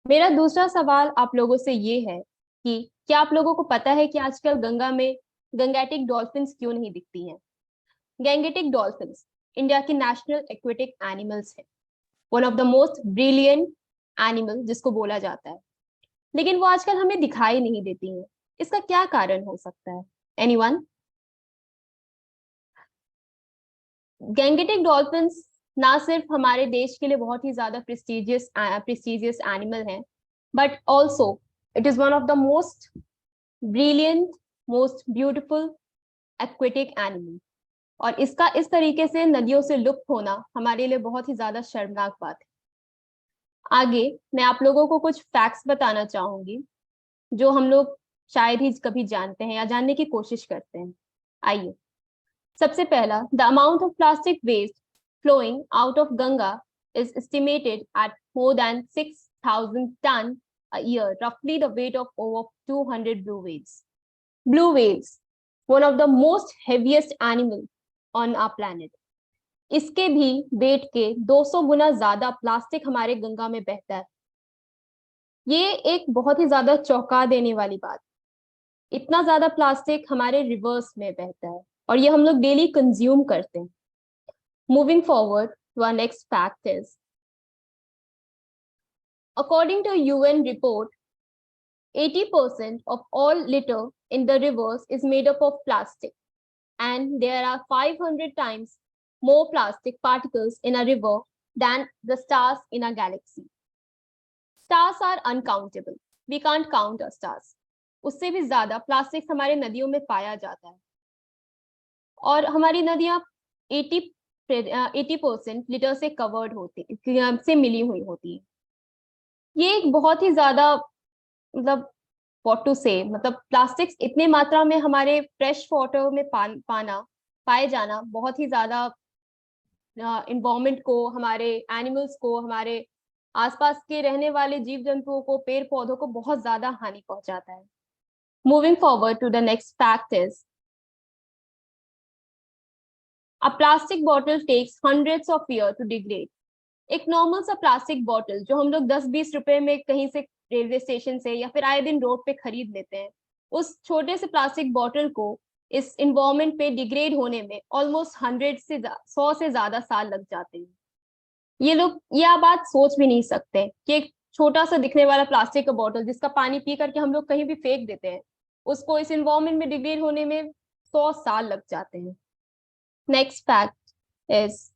मेरा दूसरा सवाल आप लोगों से ये है कि क्या आप लोगों को पता है कि आजकल गंगा में गंगेटिक डॉल्फिन्स क्यों नहीं दिखती हैं? गैंगेटिक डॉल्फिन्स इंडिया की नेशनल एक्वेटिक एनिमल्स है, one of the most brilliant animal जिसको बोला जाता है, लेकिन वो आजकल हमें दिखाई नहीं देती हैं. इसका क्या कारण हो सकता है? एनीवन? गैंगेटिक डॉल्फिन्स ना सिर्फ हमारे देश के लिए बहुत ही ज्यादा प्रेस्टिजियस एनिमल हैं, but also it is one of the most brilliant, most beautiful aquatic animal. और इसका इस तरीके से नदियों से लुप्त होना हमारे लिए बहुत ही ज्यादा शर्मनाक बात है. आगे मैं आप लोगों को कुछ फैक्ट्स बताना चाहूंगी जो हम लोग शायद ही कभी जानते हैं या जानने की कोशिश करते हैं. आइए, सबसे पहला, the amount of plastic waste flowing out of Ganga is estimated at more than 6,000 tons a year, roughly the weight of over 200 blue whales. Blue whales, one of the most heaviest animal on our planet. इसके भी wait के 200 गुना ज्यादा plastic हमारे गंगा में बहता है. ये एक बहुत ही ज्यादा चौंका देने वाली बात. इतना ज्यादा प्लास्टिक हमारे रिवर्स में बहता है और ये हम लोग डेली कंज्यूम करते हैं. Moving forward to our next fact is, according to a UN report, 80% of all litter in the rivers is made up of plastic, and there are 500 times more plastic particles in a river than the stars in a galaxy. Stars are uncountable. We can't count our stars. उससे भी ज्यादा plastic हमारे नदियों में पाया जाता है और हमारी नदियां 80% लिटर से कवर्ड होती से मिली हुई होती है. ये एक बहुत ही ज्यादा, मतलब व्हाट टू से, मतलब प्लास्टिक्स इतने मात्रा में हमारे फ्रेश वाटर में पाए जाना बहुत ही ज्यादा इन्वायरमेंट को, हमारे एनिमल्स को, हमारे आसपास के रहने वाले जीव जंतुओं को, पेड़ पौधों को बहुत ज्यादा हानि पहुंचाता है. Moving forward to the next fact is, a plastic bottle takes hundreds of years to degrade. एक नॉर्मल सा प्लास्टिक बॉटल जो हम लोग 10-20 रुपए में कहीं से रेलवे स्टेशन से या फिर आए दिन रोड पे खरीद लेते हैं, उस छोटे से प्लास्टिक बॉटल को इस इन्वायरमेंट पे डिग्रेड होने में ऑलमोस्ट 100 से ज्यादा साल लग जाते हैं। ये लोग ये आप बात सोच भी नहीं सकते कि एक छोटा सा दिखने वाला प्लास्टिक का बॉटल जिसका पानी पी करके हम लोग कहीं भी फेंक देते हैं, उसको इस इन्वायरमेंट में डिग्रेड होने में 100 साल लग जाते हैं। Next fact is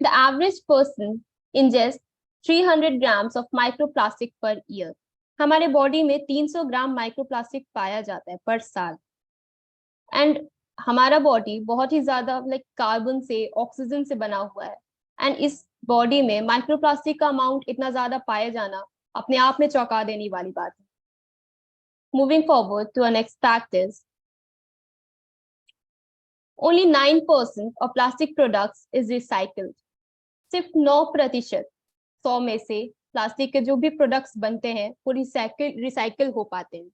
the average person ingest 300 grams of microplastic per year. हमारे बॉडी में 300 ग्राम माइक्रोप्लास्टिक पाया जाता है पर साल। एंड हमारा बॉडी बहुत ही ज्यादा लाइक कार्बन से, ऑक्सीजन से बना हुआ है, एंड इस बॉडी में माइक्रोप्लास्टिक का अमाउंट इतना ज्यादा पाया जाना अपने आप में चौंका देने वाली बात है। Moving forward to next fact is only 9% of plastic products is recycled. सिर्फ 9% 100 में से प्लास्टिक के जो भी प्रोडक्ट्स बनते हैं वो रिसाइकिल हो पाते हैं।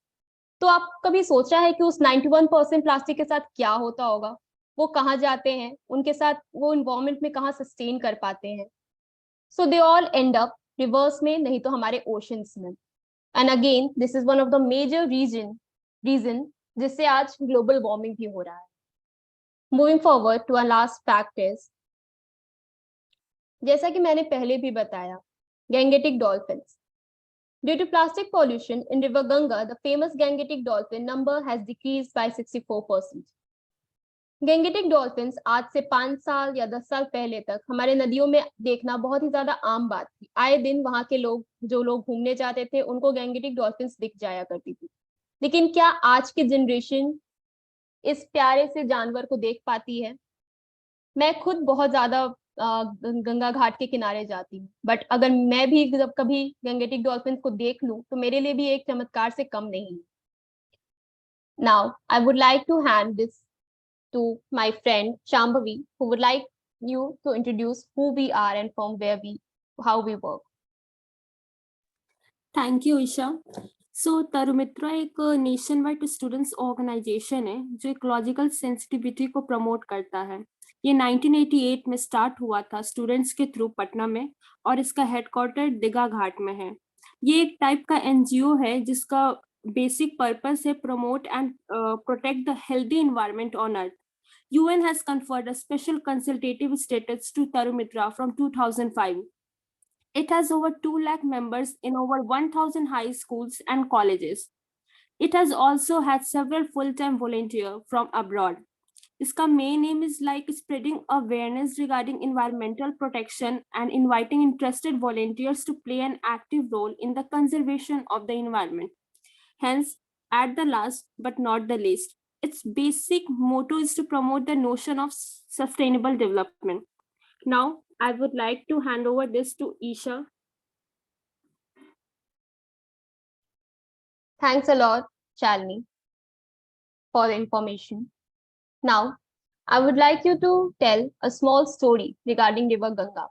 तो आप कभी सोचा है कि उस 91% प्लास्टिक के साथ क्या होता होगा? वो कहाँ जाते हैं, उनके साथ वो इन्वायरमेंट में कहाँ सस्टेन कर पाते हैं? So they all end up rivers में, नहीं तो हमारे ओशंस में। And again this is one of the major reason जिससे आज ग्लोबल वार्मिंग भी हो रहा है। Moving forward to our last fact is, जैसा कि मैंने पहले भी बताया, Gangetic dolphins. Due to plastic pollution in River Ganga, the famous Gangetic dolphin number has decreased by 64%. Gangetic dolphins आज से 5 साल या 10 साल पहले तक हमारे नदियों में देखना बहुत ही ज्यादा आम बात थी। आए दिन वहां के लोग, जो लोग घूमने जाते थे, उनको गैंगेटिक डॉल्फिन्स दिख जाया करती थी। लेकिन क्या आज की जनरेशन इस प्यारे से जानवर को देख पाती है? मैं खुद बहुत ज्यादा गंगा घाट के किनारे जाती हूँ, बट अगर मैं भी जब कभी गैंगेटिक डॉल्फिन्स को देख लूं तो मेरे लिए भी एक चमत्कार से कम नहीं है। Now I would like to hand this to my friend Shambhavi, who would like you to introduce who we are and from where how we work. Thank you Isha. So Tarumitra एक नेशन वाइड स्टूडेंट्स ऑर्गेनाइजेशन है जो ecological sensitivity को promote करता है। ये 1988 में start हुआ था स्टूडेंट्स के थ्रू पटना में, और इसका हेडक्वार्टर दीघा घाट में है। ये एक टाइप का एनजीओ है जिसका बेसिक पर्पस है promote and protect the healthy environment on earth. UN has conferred a special consultative status to Tarumitra from 2005. It has over 2 lakh members in over 1,000 high schools and colleges. It has also had several full-time volunteers from abroad. इसका main aim is like spreading awareness regarding environmental protection and inviting interested volunteers to play an active role in the conservation of the environment. Hence, at the last but not the least, its basic motto is to promote the notion of sustainable development. Now, I would like to hand over this to Isha. Thanks a lot, Shalini, for the information. Now, I would like you to tell a small story regarding River Ganga.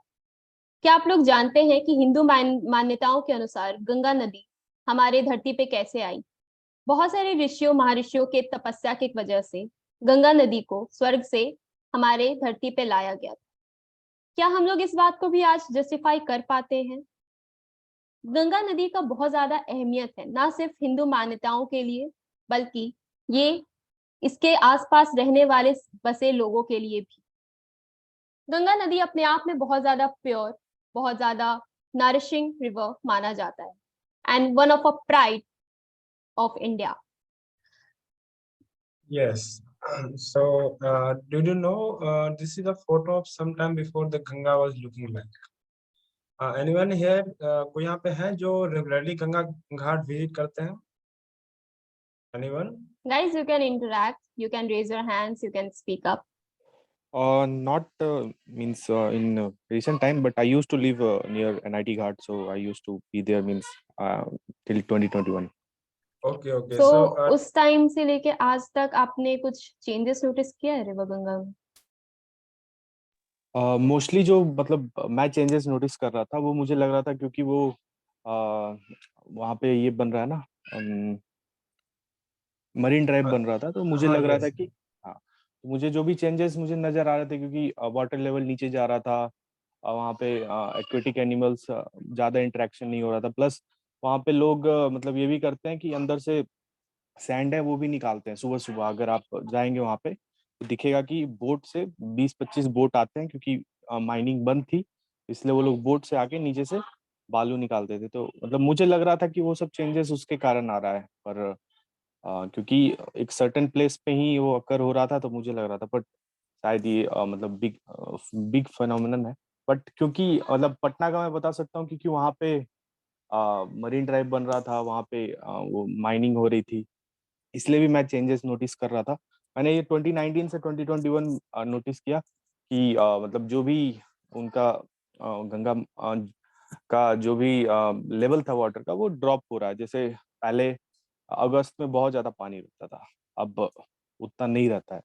क्या आप लोग जानते हैं कि हिंदू मान्यताओं के अनुसार गंगा नदी हमारे धरती पे कैसे आई? बहुत सारे ऋषियों महर्षियों के तपस्या की वजह से गंगा नदी को स्वर्ग से हमारे धरती पे लाया गया था। क्या हम लोग इस बात को भी आज जस्टिफाई कर पाते हैं? गंगा नदी का बहुत ज्यादा अहमियत है, ना सिर्फ हिंदू मान्यताओं के लिए, बल्कि ये इसके आसपास रहने वाले बसे लोगों के लिए भी। गंगा नदी अपने आप में बहुत ज्यादा प्योर, बहुत ज्यादा नरिशिंग रिवर माना जाता है, and one of a pride of India. Yes. So, did you know this is a photo of some time before the Ganga was looking like? Anyone here? कोई यहाँ पे है जो regularly गंगा घाट visit करते हैं? Anyone? Guys, you can interact. You can raise your hands. You can speak up. Not means in recent time, but I used to live near NIT Ghat, so I used to be there means till 2021. Okay, okay. So, So, उस time से लेके आज तक आपने कुछ changes notice किया है river Ganga में? मोस्टली जो मतलब मैं चेंजेस नोटिस कर रहा था वो मुझे लग रहा था क्योंकि वो वहाँ पे ये बन रहा है ना, मरीन ड्राइव बन रहा था, तो मुझे हाँ, लग रहा yes. था कि हाँ, तो मुझे जो भी चेंजेस मुझे नजर आ रहे थे क्योंकि वाटर लेवल नीचे जा रहा था, वहाँ पे एक्वेटिक एनिमल्स ज़्यादा इंटरेक्शन नहीं हो रहा था। प्लस वहाँ पे लोग मतलब ये भी करते हैं कि अंदर से सैंड है वो भी निकालते हैं सुबह सुबह। अगर आप जाएंगे वहाँ पे तो दिखेगा कि बोट से 20-25 बोट आते हैं, क्योंकि माइनिंग बंद थी इसलिए वो लोग बोट से आके नीचे से बालू निकालते थे। तो मतलब मुझे लग रहा था कि वो सब चेंजेस उसके कारण आ रहा है, पर क्योंकि एक सर्टेन प्लेस पे ही वो अकर हो रहा था तो मुझे लग रहा था, बट शायद ये मतलब बिग फिनोमिनन है। बट क्योंकि मतलब पटना का मैं बता सकता हूँ क्योंकि वहाँ पे मरीन ड्राइव बन रहा था, वहाँ पे वो माइनिंग हो रही थी, इसलिए भी मैं चेंजेस नोटिस कर रहा था। मैंने ये 2019 से 2021 नोटिस किया कि मतलब जो भी उनका गंगा का जो भी लेवल था वाटर का वो ड्रॉप हो रहा है। जैसे पहले अगस्त में बहुत ज्यादा पानी रहता था, अब उतना नहीं रहता है।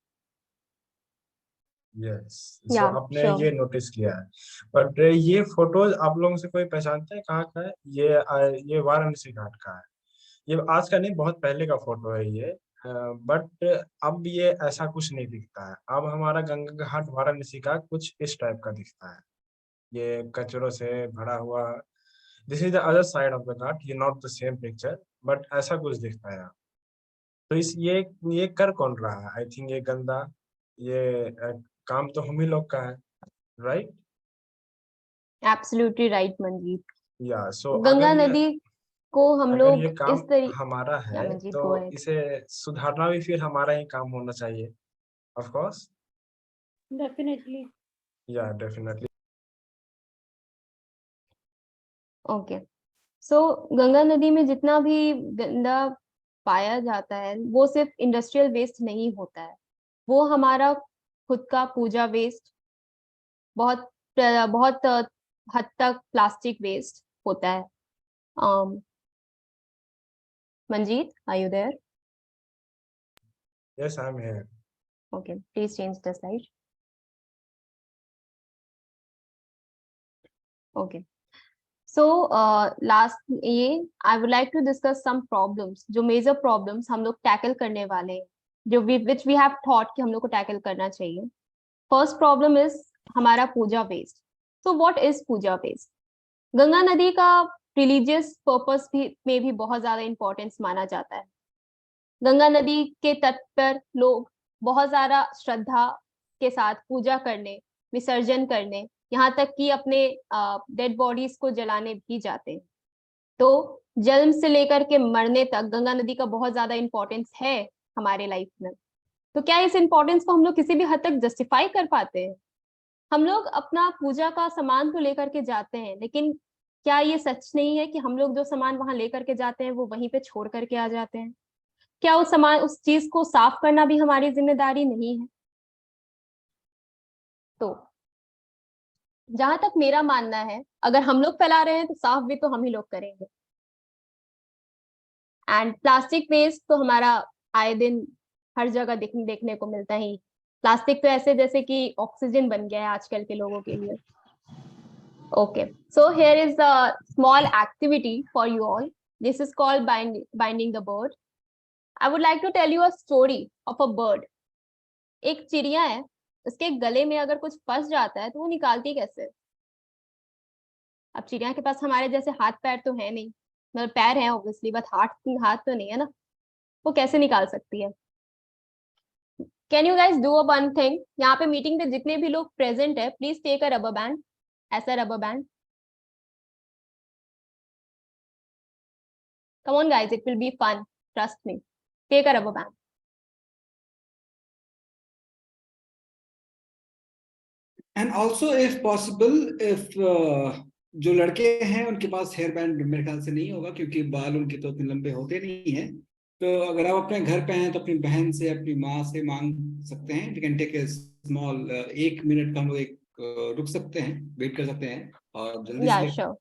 यस, सो Yeah, आपने sure. ये नोटिस किया है। बट ये फोटोज आप लोगों से कोई पहचानते हैं कहाँ का है? ये वाराणसी घाट का है। ये आज का नहीं, बहुत पहले का फोटो है ये। बट अब ये ऐसा कुछ नहीं दिखता है। अब हमारा गंगा घाट वाराणसी का कुछ इस टाइप का दिखता है, ये कचरों से भरा हुआ। This is the other side of the ghat, ये not the same picture, but ऐसा कुछ दिखता है यहाँ। तो इस ये कर कौन रहा है? आई थिंक ये गंदा, ये काम तो हम ही लोग का है, राइट? Absolutely right, Manjeet. या सो गंगा नदी को हम अगर ये लोग काम इस तरीके, हमारा या है मंजीत तो गो अहेड। इसे सुधारना भी फिर हमारा ही काम होना चाहिए, ऑफ कोर्स। डेफिनेटली। या डेफिनेटली। ओके, सो गंगा नदी में जितना भी गंदा पाया जाता है वो सिर्फ इंडस्ट्रियल वेस्ट नहीं होता है, वो हमारा खुद का पूजा वेस्ट, बहुत बहुत हद तक प्लास्टिक वेस्ट होता है। Manjeet, are you there? Yes, I am here. Okay, please change the slide. Okay. So last ये I would like to discuss some problems, जो major problems हम लोग tackle करने वाले हैं, जो which we have thought कि हम लोग को tackle करना चाहिए। First problem is हमारा पूजा waste. So what is Puja waste? Ganga नदी का religious purpose में भी बहुत ज्यादा importance माना जाता है। गंगा नदी के तट पर लोग बहुत ज्यादा श्रद्धा के साथ पूजा करने, विसर्जन करने, यहाँ तक कि अपने डेड बॉडीज को जलाने भी जाते हैं। तो जन्म से लेकर के मरने तक गंगा नदी का बहुत ज्यादा इंपॉर्टेंस है हमारे लाइफ में। तो क्या इस इंपॉर्टेंस को हम लोग किसी भी हद तक जस्टिफाई कर पाते हैं? हम लोग अपना पूजा का सामान तो लेकर के जाते हैं, लेकिन क्या ये सच नहीं है कि हम लोग जो सामान वहां लेकर के जाते हैं वो वहीं पे छोड़ करके आ जाते हैं? क्या उस सामान, उस चीज को साफ करना भी हमारी जिम्मेदारी नहीं है? तो जहां तक मेरा मानना है, अगर हम लोग फैला रहे हैं तो साफ भी तो हम ही लोग करेंगे। एंड प्लास्टिक वेस्ट तो हमारा आए दिन हर जगह देखने को मिलता ही। प्लास्टिक तो ऐसे जैसे कि ऑक्सीजन बन गया है आजकल के लोगों के लिए। Okay, so here is a small activity for you all. This is called binding the bird. I would like to tell you a story of a bird. एक चिड़िया है, उसके गले में अगर कुछ फंस जाता है तो वो निकालती कैसे? अब चिड़िया के पास हमारे जैसे हाथ पैर तो है नहीं, मतलब पैर है ऑब्वियसली, बट हाथ तो नहीं है ना, वो कैसे निकाल सकती है? Can you guys do a one thing? यहाँ पे मीटिंग पे जितने भी लोग प्रेजेंट है, please take a rubber band, ऐसा rubber band. Come on guys, it will be fun, trust me. Take a rubber band. And also if possible, if जो लड़के हैं उनके पास हेयर बैंड मेरे ख्याल से नहीं होगा, क्योंकि बाल उनके तो इतने लंबे होते नहीं हैं। तो अगर आप अपने घर पे हैं तो अपनी बहन से, अपनी माँ से मांग सकते हैं। You can take a small 1 minute का हम लोग रुक सकते हैं, वेट कर सकते हैं और जल्दी Yeah, से। sure.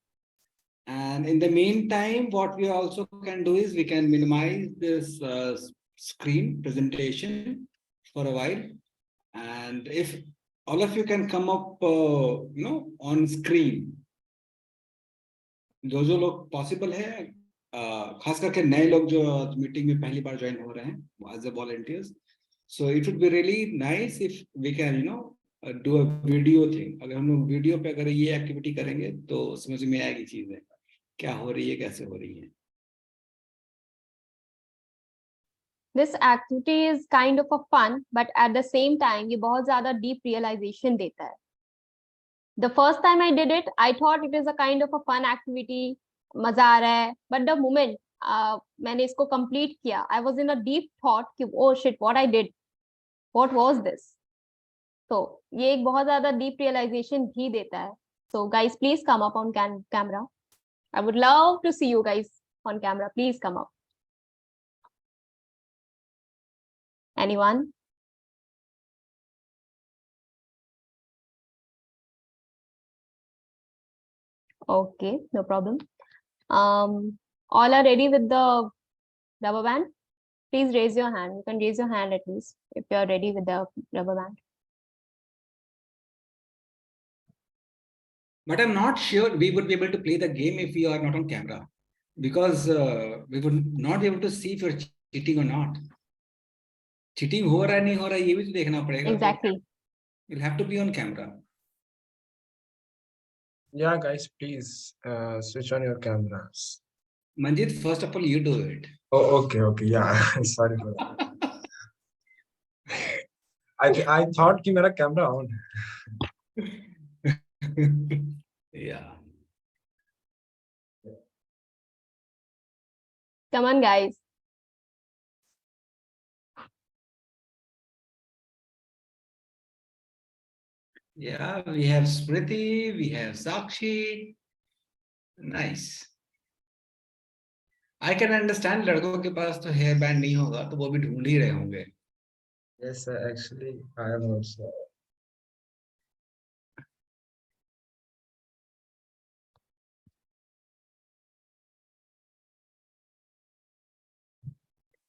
And in the meantime, what we also can do is we can minimize this screen presentation for a while. And if all of you can come up, on screen, जो लोग possible है, खास करके नए लोग जो meeting में पहली बार ज्वाइन हो रहे हैं as a volunteers, so it would be really nice if we can, do a video thing. अगर हम लोग वीडियो पे अगर ये एक्टिविटी करेंगे तो समझ में आएगी चीजें क्या हो रही है, कैसे हो रही है। This activity is kind of a fun, but at the same time ये बहुत ज़्यादा deep realization देता है. The first time I did it, I thought it is a kind of a fun activity, मजा आ रहा है. But the moment मैंने इसको complete किया, I was in a deep thought कि oh shit, what I did, what was this? तो ये एक बहुत ज़्यादा deep realization भी देता है. So guys, please come up on camera. I would love to see you guys on camera. Please come up. Anyone? Okay, no problem. All are ready with the rubber band? Please raise your hand. You can raise your hand at least if you are ready with the rubber band. But I'm not sure we would be able to play the game if we are not on camera, because we would not be able to see if you're cheating or not. Cheating हो रहा है नहीं हो रहा है ये भी तो देखना पड़ेगा. Exactly. You'll have to be on camera. Yeah, guys, please switch on your cameras. Manjit, first of all, you do it. Oh, okay, yeah. Sorry for that. I thought कि मेरा camera on है. Yeah. Come on, guys. Yeah, we have Smriti, we have Sakshi. Nice. I can understand लड़कों के पास तो hair band नहीं होगा तो वो भी ढूंढ ही रहे होंगे. Yes, sir, actually, I am also.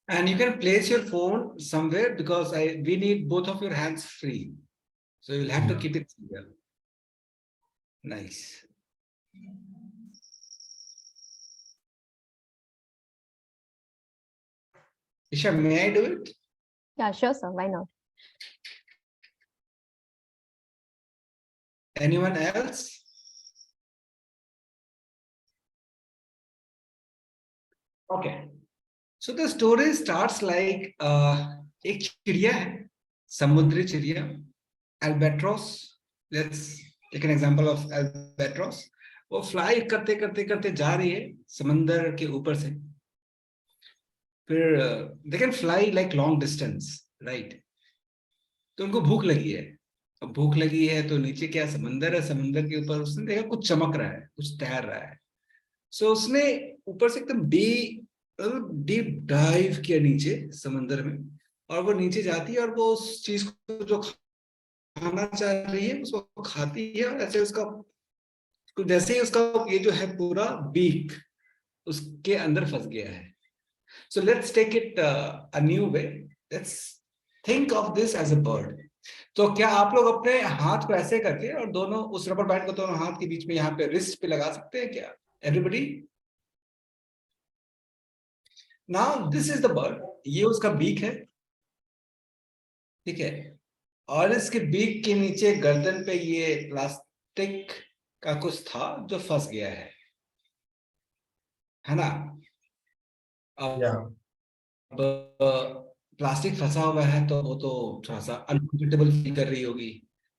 And you can place your phone somewhere because we need both of your hands free. So you'll have to keep it here. Nice. Isha, may I do it? Yeah, sure, sir. Why not? Anyone else? Okay. So the story starts like एक चिड़िया है, समुद्री चिड़िया, albatross. Let's take an example of albatross. वो fly करते करते करते जा रही है समंदर के ऊपर से. फिर they can fly like long distance, right? तो उनको भूख लगी है. अब भूख लगी है तो नीचे क्या समंदर है, समंदर के ऊपर उसने देखा कुछ चमक रहा है, कुछ तैर रहा है. सो उसने ऊपर से एकदम डीप डाइव किया नीचे समंदर में, और वो नीचे जाती है और वो उस चीज को जो खाना चाह रही है उसको खाती है, और ऐसे उसका जैसे ही उसका ये जो है पूरा बीक उसके अंदर फंस गया है. So let's take it a new way. Let's think of this as a bird. तो क्या आप लोग अपने हाथ को ऐसे करके और दोनों उस रबर बैंड को दोनों हाथ के बीच में यहाँ पे रिस्ट पे लगा सकते हैं क्या? Everybody. Now this is the bird. ये उसका बीक है, ठीक है, और इसके बीक के नीचे गर्दन पे ये प्लास्टिक का कुछ था जो फंस गया है ना? Yeah. अब प्लास्टिक फंसा हुआ है तो वो तो थोड़ा सा अनकंफर्टेबल फील कर रही होगी,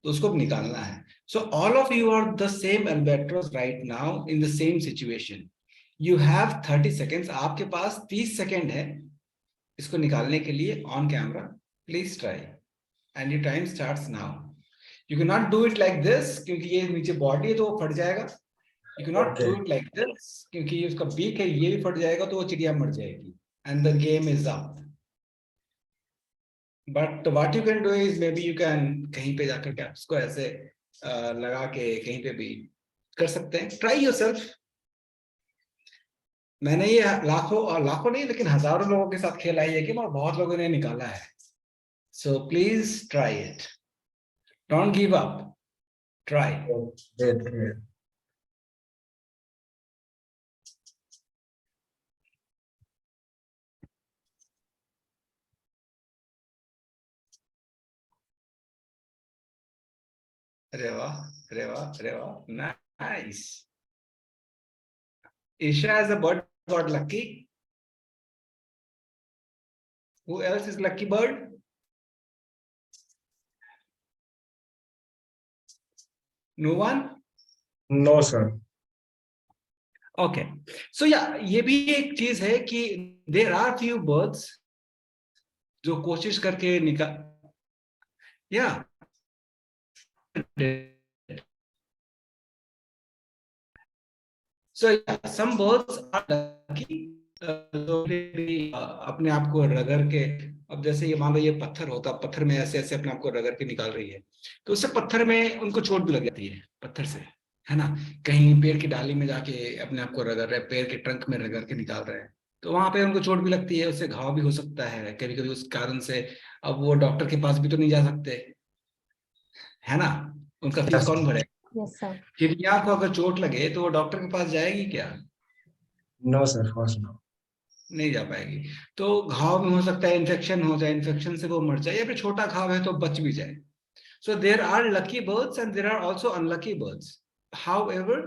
तो उसको अब निकालना है. So all of you are the same albatross right now in the same situation. You have 30 seconds. आपके पास 30 सेकेंड है इसको निकालने के लिए on camera. Please try and your time starts now. You can not do it like this क्योंकि ये नीचे body है तो वो फट जाएगा. You can not do it like this क्योंकि ये उसका बीक है, ये भी फट जाएगा तो वो चिड़िया मर जाएगी and the game is up. But what you can do is may be you can कहीं पे जाकर के उसको ऐसे लगा के कहीं पे भी कर सकते हैं. Try yourself. मैंने ये लाखों और लाखों नहीं लेकिन हजारों लोगों के साथ खेला है ये गेम और बहुत लोगों ने निकाला है. So please try it. Don't give up. Try. Great. अरे वाह, अरे वाह, अरे वाह, nice. Isha as a bird got lucky. Who else is lucky bird? No one? No sir. Okay. So yeah, ये भी एक चीज है कि there are few birds जो कोशिश करके निकाल, yeah. So yeah, some birds are lucky. अपने आप को रगड़ के, अब जैसे ये मान लो ये पत्थर होता, पत्थर में ऐसे ऐसे अपने आप को रगड़ के निकाल रही है, तो उससे पत्थर में उनको चोट भी लग जाती है पत्थर से, है ना. कहीं पेड़ की डाली में जाके अपने आप को रगड़ रहे, पेड़ के ट्रंक में रगड़ के निकाल रहे हैं, तो वहां पे उनको चोट भी लगती है, उससे घाव भी हो सकता है कभी कभी उस कारण से. अब वो डॉक्टर के पास भी तो नहीं जा सकते, है ना, उनका फीस Yes. कौन भरे. Yes, sir. चिड़िया को अगर चोट लगे तो वो डॉक्टर के पास जाएगी क्या? No sir, first no. नहीं जा पाएगी. तो घाव में हो सकता है इन्फेक्शन हो जाए, इन्फेक्शन से वो मर जाए, या फिर छोटा घाव है तो बच भी जाए. So there are lucky birds and there are also unlucky birds. However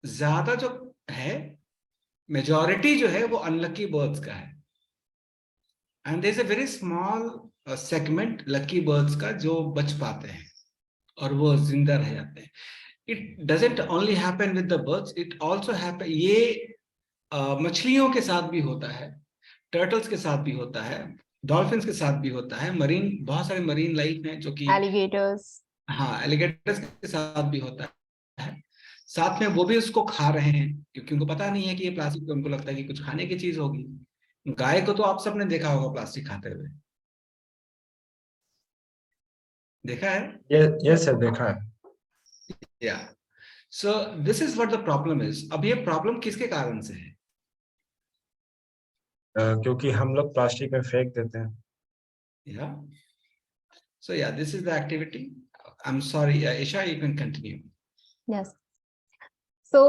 ज्यादा जो है, मेजॉरिटी जो है वो अनलकी बर्ड्स का है, and there is a very small segment lucky birds का जो बच पाते हैं और वो जिंदा रह जाते हैं. It doesn't only happen with the birds, it also happen, ये मछलियों के साथ भी होता है, टर्टल्स के साथ भी होता है, डॉल्फिन्स के साथ भी होता है, मरीन, बहुत सारे मरीन लाइफ हैं जो कि, Alligators. हाँ, एलिगेटर्स के साथ भी होता है. साथ में वो भी उसको खा रहे हैं क्योंकि उनको पता नहीं है कि ये प्लास्टिक, तो उनको लगता है कि कुछ खाने की चीज होगी. गाय को तो आप सबने देखा होगा प्लास्टिक खाते हुए, देखा है. ये सर देखा है. या सो this is what the problem is. अब ये प्रॉब्लम किसके कारण से है? क्योंकि हम लोग प्लास्टिक में फेंक देते हैं. Yeah. So yeah, this is the activity. I'm sorry, Isha, you can continue. Yes. So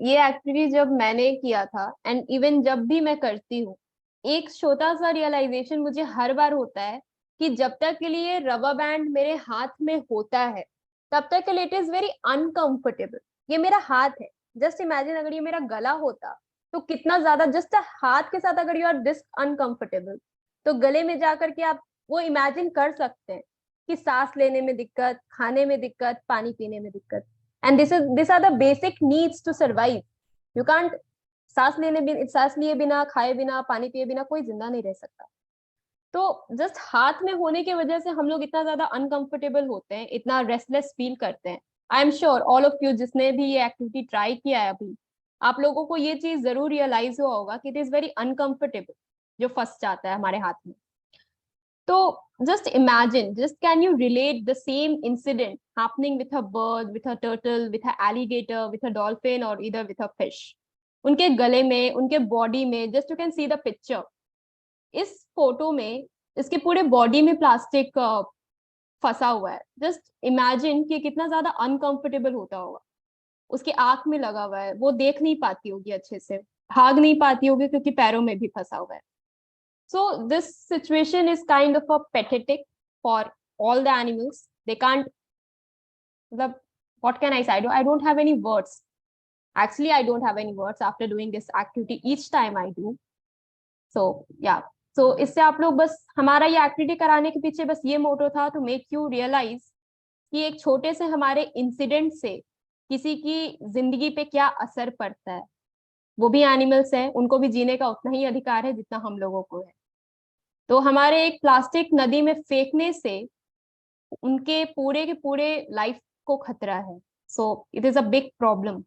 ये एक्टिविटी जब मैंने किया था एंड इवन जब भी मैं करती हूँ, एक छोटा सा रियलाइजेशन मुझे हर बार होता है कि जब तक के लिए रबर बैंड मेरे हाथ में होता है तब तक के लिए इट इज वेरी अनकंफर्टेबल. ये मेरा हाथ है, जस्ट इमेजिन अगर ये मेरा गला होता तो कितना ज्यादा, जस्ट हाथ के साथ अगर यू आर दिस अनकंफर्टेबल, तो गले में जाकर के आप वो इमेजिन कर सकते हैं कि सांस लेने में दिक्कत, खाने में दिक्कत, पानी पीने में दिक्कत. And these are the basic needs to survive. You can't, सांस लिए बिना, खाए बिना, पानी पिए बिना कोई जिंदा नहीं रह सकता. तो जस्ट हाथ में होने की वजह से हम लोग इतना ज्यादा अनकंफर्टेबल होते हैं, इतना रेस्टलेस फील करते हैं. I am sure all of you जिसने भी ये एक्टिविटी ट्राई किया है अभी, आप लोगों को ये चीज जरूर रियलाइज हुआ होगा कि इट इज वेरी अनकंफर्टेबल जो फंस जाता है हमारे हाथ में. So just imagine, just can you relate the same incident happening with a bird, with a turtle, with an alligator, with a dolphin, or either with a fish? उनके गले में, उनके बॉडी में, just you can see the picture. इस photo में इसके पूरे body में प्लास्टिक फंसा हुआ है. जस्ट इमेजिन कि कितना ज्यादा अनकंफर्टेबल होता होगा. उसकी आंख में लगा हुआ है, वो देख नहीं पाती होगी अच्छे से, भाग नहीं पाती होगी क्योंकि पैरों में भी फंसा हुआ है. So this situation is kind of a pathetic for all the animals. They can't, what can I say? I don't have any words. Actually, I don't have any words after doing this activity each time I do. So yeah. So इससे आप लोग बस, हमारा ये activity कराने के पीछे बस ये मोटो था, to make you realize कि एक छोटे से हमारे इंसिडेंट से किसी की जिंदगी पे क्या असर पड़ता है. वो भी एनिमल्स हैं, उनको भी जीने का उतना ही अधिकार है जितना हम लोगों को है. तो हमारे एक प्लास्टिक नदी में फेंकने से उनके पूरे के पूरे लाइफ को खतरा है. So it is a big problem.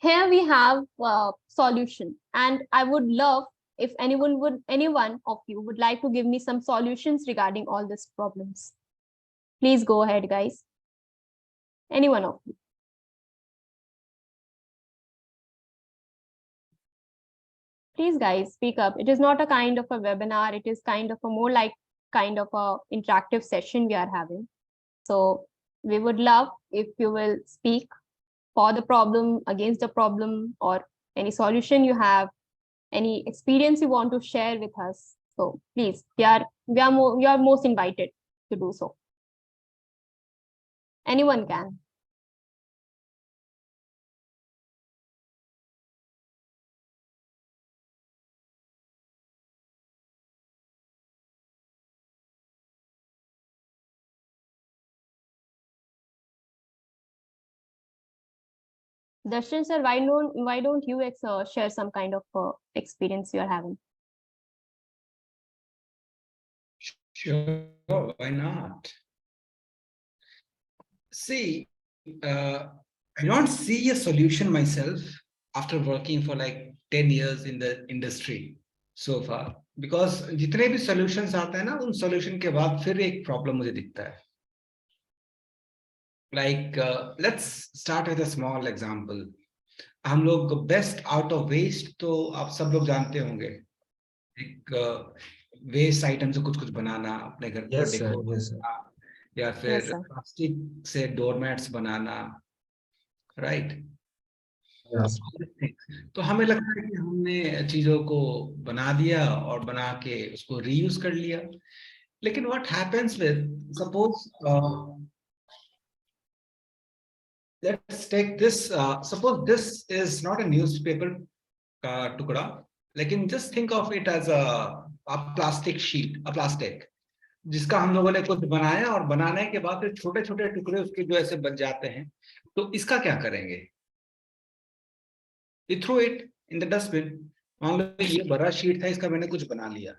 Here we have a solution, and I would love if anyone of you would like to give me some solutions regarding all these problems. Please go ahead, guys. Anyone of you. Please guys, speak up. It is not a kind of a webinar. It is kind of a more like kind of a interactive session we are having. So we would love if you will speak for the problem, against the problem, or any solution you have, any experience you want to share with us. So please, you are most invited to do so. Anyone can. Darshan sir, why don't you share some kind of experience you are having? Sure, why not? See, I don't see a solution myself after working for like 10 years in the industry so far, because जितने भी solutions आते हैं ना, उन solution के बाद फिर एक problem मुझे दिखता है. Like, let's start with a small example. हम लोग best out of waste तो आप सब लोग जानते होंगे. एक वेस्ट आइटम से कुछ कुछ बनाना, अपने घर पर Yes, sir. Decor Yes, sir. करना, या Yes, फिर sir. प्लास्टिक से डोरमैट्स बनाना, राइट? Yes. तो हमें लगता है कि हमने चीजों को बना दिया और बना के उसको रीयूज कर लिया, लेकिन what happens with, suppose let's take this, suppose this is not a newspaper का टुकड़ा, लेकिन just think of it as a plastic sheet, a plastic जिसका हम लोगों ने कुछ बनाया, और बनाने के बाद फिर छोटे छोटे टुकड़े उसके जो ऐसे बच जाते हैं. तो इसका क्या करेंगे? You throw it in the dustbin. मान लो ये बड़ा शीट था, इसका मैंने कुछ बना लिया,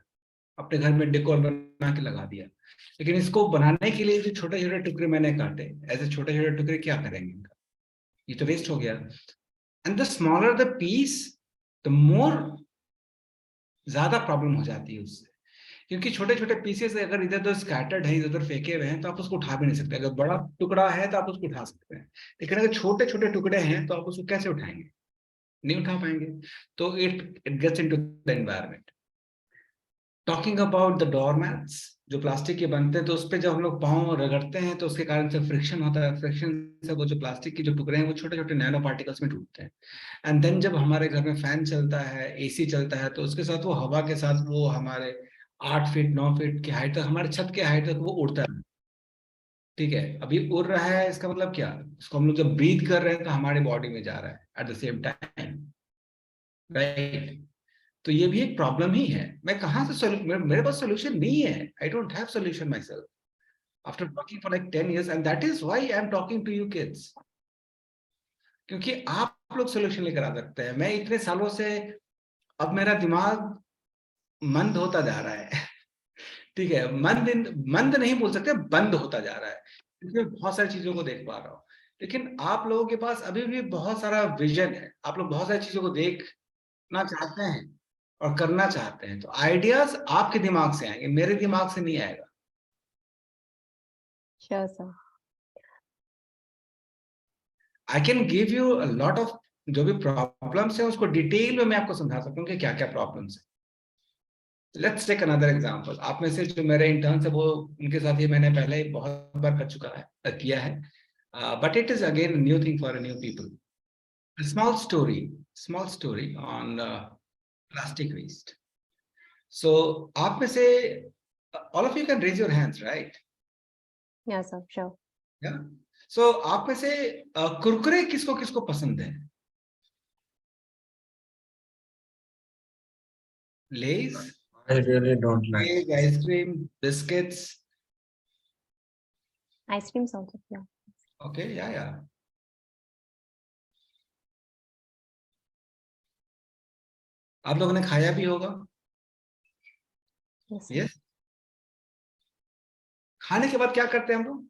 अपने घर में डेकोर बना के लगा दिया, लेकिन इसको बनाने के लिए जो छोटे छोटे टुकड़े मैंने काटे, ऐसे छोटे छोटे टुकड़े क्या करेंगे इनका? ये तो वेस्ट हो गया. And the smaller the piece, the more ज्यादा प्रॉब्लम हो जाती है उससे, क्योंकि छोटे छोटे पीसेस अगर इधर उधर स्कैटर्ड है, इधर उधर फेंके हुए हैं, तो आप उसको उठा भी नहीं सकते. अगर बड़ा टुकड़ा है तो आप उसको उठा सकते हैं, लेकिन अगर छोटे छोटे टुकड़े हैं तो आप उसको कैसे उठाएंगे? नहीं उठा पाएंगे. तो it gets into the environment. Talking about the doormats जो प्लास्टिक के बनते हैं, तो उस पर जब हम लोग पाँव रगड़ते हैं तो उसके कारण से फ्रिक्शन होता है. फ्रिक्शन से वो जो प्लास्टिक के जो टुकड़े हैं वो छोटे छोटे नैनो पार्टिकल्स में टूटते हैं. एंड देन जब हमारे घर में फैन चलता है, एसी चलता है, तो उसके साथ वो हवा के साथ वो हमारे 8 फीट 9 फीट की हाइट तक, हमारे छत के हाइट तक वो उड़ता है. ठीक है, अभी उड़ रहा है, इसका मतलब क्या? इसको हम लोग जब ब्रीथ कर रहे हैं तो हमारे बॉडी में जा रहा है at the same time, right? तो ये भी एक प्रॉब्लम ही है. मैं कहाँ से मेरे पास सोल्यूशन नहीं है. I don't have solution myself after working for like 10 years, and that is why I am talking to you kids. क्योंकि आप लोग सोल्यूशन लेकर आ सकते हैं. मैं इतने सालों से, अब मेरा दिमाग मंद होता जा रहा है. ठीक है, मंद नहीं बोल सकते, बंद होता जा रहा है, क्योंकि मैं बहुत सारी चीजों को देख पा रहा हूँ. लेकिन आप लोगों के पास अभी भी बहुत सारा विजन है. आप लोग बहुत सारी चीजों को देखना चाहते हैं और करना चाहते हैं. तो आइडियाज आपके दिमाग से आएंगे, मेरे दिमाग से नहीं आएगा. Sure, sir. I can give you a lot of, जो भी प्रॉब्लम्स है उसको डिटेल में मैं आपको समझा सकता हूँ कि क्या क्या प्रॉब्लम्स है. Let's take another example. आप में से जो मेरे इंटर्न्स है, वो उनके साथ ये मैंने पहले बहुत बार कर चुका है, किया है, but it is again new thing for new people. small story on plastic waste. So आप में से all of you can raise your hands, right? Yes, sir. Sure. Yeah. So आप में से कुरकुरे किसको किसको पसंद है? Lays, I really don't like. ice cream, biscuits. Ice cream also. Yeah. Okay, yeah. आप लोगों ने खाया भी होगा. Yes. Yes. खाने के बाद क्या करते हैं हम लोग?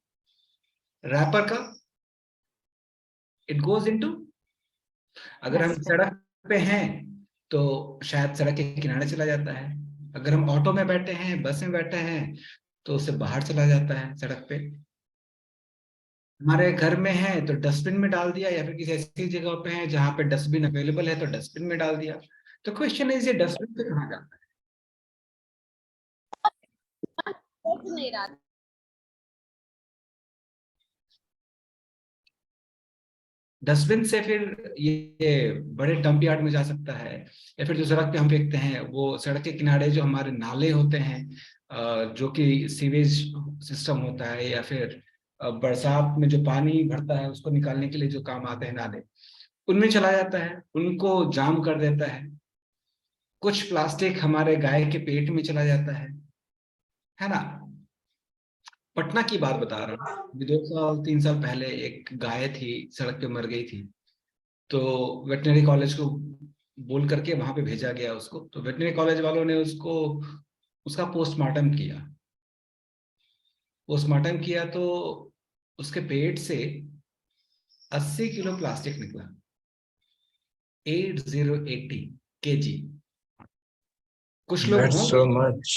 रैपर का इट गोज इनटू, अगर हम सड़क पे हैं तो शायद सड़क के किनारे चला जाता है. अगर हम ऑटो में बैठे हैं, बस में बैठे हैं, तो उससे बाहर चला जाता है सड़क पे. हमारे घर में है तो डस्टबिन में डाल दिया, या फिर किसी ऐसी जगह पे है जहाँ पे डस्टबिन अवेलेबल है तो डस्टबिन में डाल दिया. तो क्वेश्चन इज, ये डस्टबिन पे कहाँ जाता है? डस्टबिन से फिर ये बड़े डंप यार्ड में जा सकता है, या फिर जो सड़क पे हम फेंकते हैं, वो सड़क के किनारे जो हमारे नाले होते हैं, जो कि सीवेज सिस्टम होता है, या फिर बरसात में जो पानी भरता है उसको निकालने के लिए जो काम आते हैं नाले, उनमें चला जाता है, उनको जाम कर देता है। कुछ प्लास्टिक हमारे गाय के पेट में चला जाता है ना। पटना की बात बता रहा हूँ, 2 साल 3 साल पहले एक गाय थी, सड़क पे मर गई थी। तो वेटनरी कॉलेज को बोल करके वहां पे भेजा गया उसको, तो वेटनरी कॉलेज वालों ने उसको उसका पोस्टमार्टम किया। पोस्टमार्टम किया तो उसके पेट से 80 किलो प्लास्टिक निकला, 80 kg। कुछ लोग That's होंगे, so much.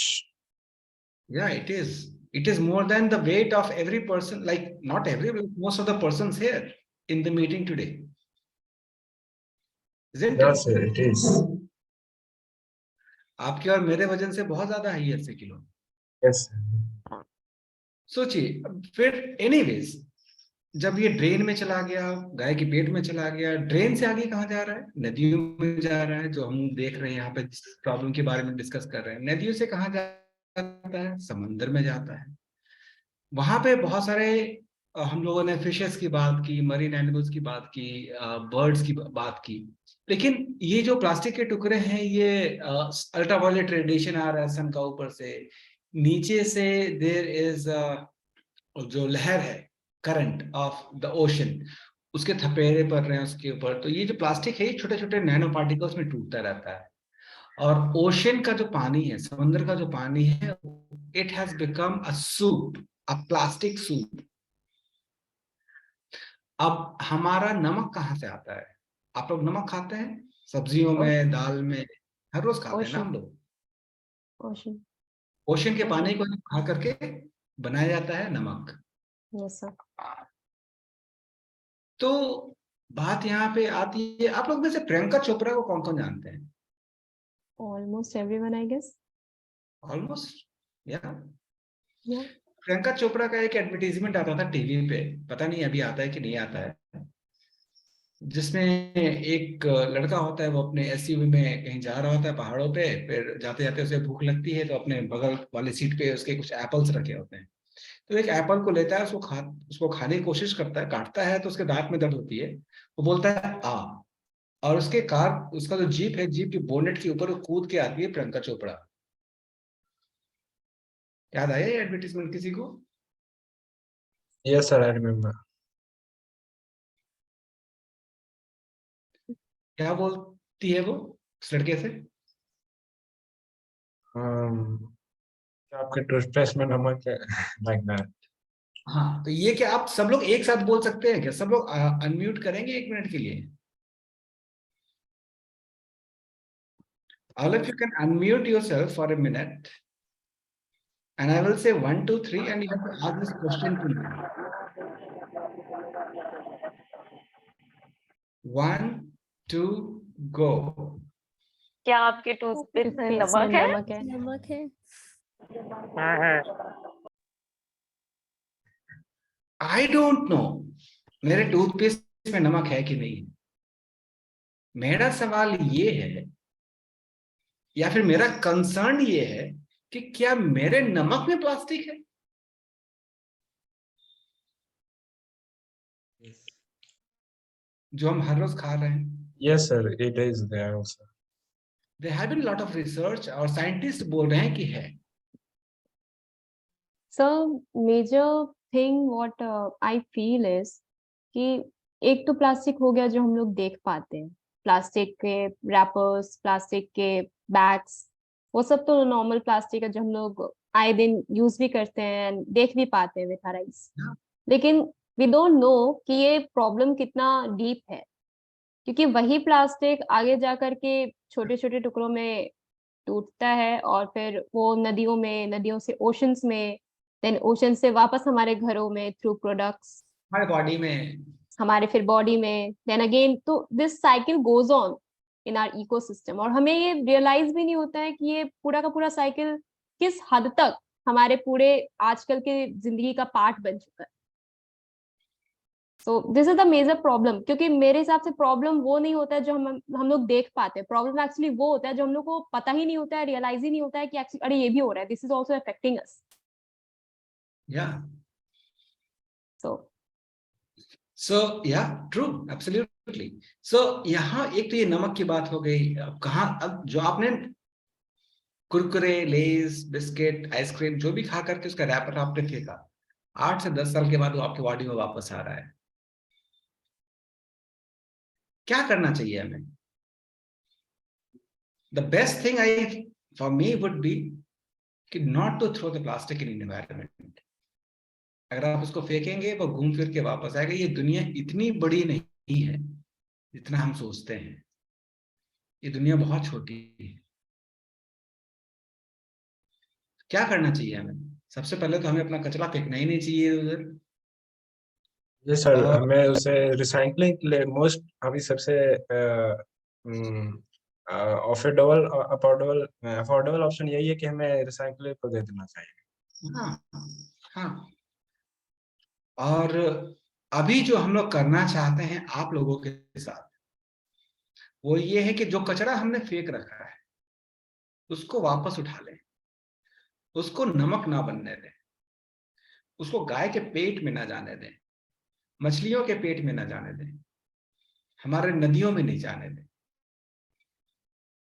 yeah, it is more than the weight of every person, like not every, most of the persons here in the meeting today, isn't Yes, it? sir, it is. आपके और मेरे वजन से बहुत ज्यादा है ये 80 किलो। Yes, sir. सोचिए। फिर एनीवेज, जब ये ड्रेन में चला गया, गाय के पेट में चला गया, ड्रेन से आगे कहाँ जा रहा है? नदियों में जा रहा है, जो हम देख रहे हैं यहाँ पे प्रॉब्लम के बारे में डिस्कस कर रहे हैं। नदियों से कहाँ जाता है? समंदर में जाता है। वहां पे बहुत सारे हम लोगों ने फिशेस की बात की, मरीन एनिमल्स की बात की, बर्ड्स की बात की, लेकिन ये जो प्लास्टिक के टुकड़े हैं, ये अल्ट्रावायलेट रेडिएशन आ रहा है सन का ऊपर से, नीचे से देयर इज जो लहर है, करंट ऑफ द ओशन, उसके थपेड़े पड़ रहे हैं उसके ऊपर। तो ये जो प्लास्टिक है, ये छोटे छोटे नैनो पार्टिकल्स में टूटता रहता है। और ओशन का जो पानी है, समुद्र का जो पानी है, it has become a soup, a plastic soup. अब हमारा नमक कहाँ से आता है? आप लोग नमक खाते हैं? सब्जियों में, दाल में, हर रोज खाते हैं ना हम लोग। ओशन। ओशन के पानी को खा करके बनाया जाता है नमक। Yes sir. तो बात यहाँ पे आती है, आप लोग में से प्रियंका चोपड़ा को कौन कौन जानते हैं? Almost everyone I guess. Almost, yeah. Yeah. Priyanka Chopra का एक एडवर्टीजमेंट आता था टीवी पे, पता नहीं अभी आता है कि नहीं आता है, जिसमें एक लड़का होता है, वो अपने एसयूवी में कहीं जा रहा होता है पहाड़ों पे, फिर जाते जाते उसे भूख लगती है, तो अपने बगल वाली सीट पे उसके कुछ एप्पल्स रखे होते हैं। तो एक एप्पल को लेता है, उसको खाने की कोशिश करता है, काटता है तो उसके दांत में दर्द होती है, वो बोलता है आ, और उसका जो जीप है, जीप के बोनेट के ऊपर वो कूद के आती है प्रियंका चोपड़ा। याद आया ये एडवर्टीजमेंट किसी को? Yes, sir, I remember. क्या बोलती है वो उस लड़के से? आपके टूथपेस्ट में नमक है, like that. हाँ, तो ये क्या आप सब लोग एक साथ बोल सकते हैं क्या? सब लोग अनम्यूट करेंगे 1 मिनट के लिए? All of you can unmute yourself for a minute, and I will say 1, 2, 3, and you have to ask this question to me. 1, 2, go. क्या आपके टूथपेस्ट में नमक है? नमक है। नमक है। I don't know मेरे टूथपेस्ट में नमक है कि नहीं। मेरा सवाल ये है, या फिर मेरा कंसर्न ये है कि क्या मेरे नमक में प्लास्टिक है? जो हम हर रोज खा रहे हैं। Yes, sir, it is there also. There have been a lot of research और साइंटिस्ट बोल रहे हैं कि है। So major thing what I feel is कि एक तो प्लास्टिक हो गया जो हम लोग देख पाते हैं, प्लास्टिक के रैपर्स, प्लास्टिक के बैग्स, वो सब तो नॉर्मल प्लास्टिक है जो हम लोग आए दिन यूज भी करते हैं, देख भी पाते हैं विथ आवर आईज। लेकिन वी डोंट नो कि ये प्रॉब्लम कितना डीप है, क्योंकि वही प्लास्टिक आगे जा करके छोटे छोटे टुकड़ों में टूटता है और फिर वो नदियों में, नदियों से ओशंस में, देन ओशन से वापस हमारे घरों में थ्रू प्रोडक्ट्स, हमारे बॉडी में, हमारे फिर बॉडी में, देन अगेन, तो this cycle goes on in our ecosystem. और हमें ये रियलाइज भी नहीं होता है कि ये पूरा का पूरा साइकिल किस हद तक हमारे पूरे आजकल के जिंदगी का पार्ट बन चुका है। So this is the major problem, क्योंकि मेरे हिसाब से प्रॉब्लम वो नहीं होता है जो हम लोग देख पाते हैं, प्रॉब्लम एक्चुअली वो होता है जो हम लोग को पता ही नहीं होता है, रियलाइज ही नहीं होता है कि एक्चुअली अरे ये भी हो रहा है, दिस इज ऑल्सो अफेक्टिंग अस। या So yeah, true, absolutely. So यहाँ एक तो ये नमक की बात हो गई। अब कहाँ, अब जो आपने कुरकुरे, लेज, बिस्किट, आइसक्रीम जो भी खा करके उसका रैपर आपने फेंका, 8 से 10 साल के बाद वो आपकी बॉडी में वापस आ रहा है। क्या करना चाहिए हमें? The best thing for me would be not to throw the plastic in environment. अगर आप उसको फेंकेंगे वो घूम फिर के वापस आएगा। ये दुनिया इतनी बड़ी नहीं है जितना हम सोचते हैं। ये दुनिया बहुत छोटी है। क्या करना चाहिए हमें? सबसे पहले तो हमें अपना कचरा फेंकना ही नहीं चाहिए उधर। ये सर, और हमें उसे रिसाइकलिंग के लिए मोस्ट अभी सबसे अफोर्डेबल अफोर्डेबल ऑप्शन यही है कि हमें रिसाइकलिंग को दे देना चाहिए। हाँ, हाँ। और अभी जो हम लोग करना चाहते हैं आप लोगों के साथ, वो ये है कि जो कचरा हमने फेंक रखा है उसको वापस उठा लें, उसको नमक ना बनने दें, उसको गाय के पेट में ना जाने दें, मछलियों के पेट में ना जाने दें, हमारे नदियों में नहीं जाने दें।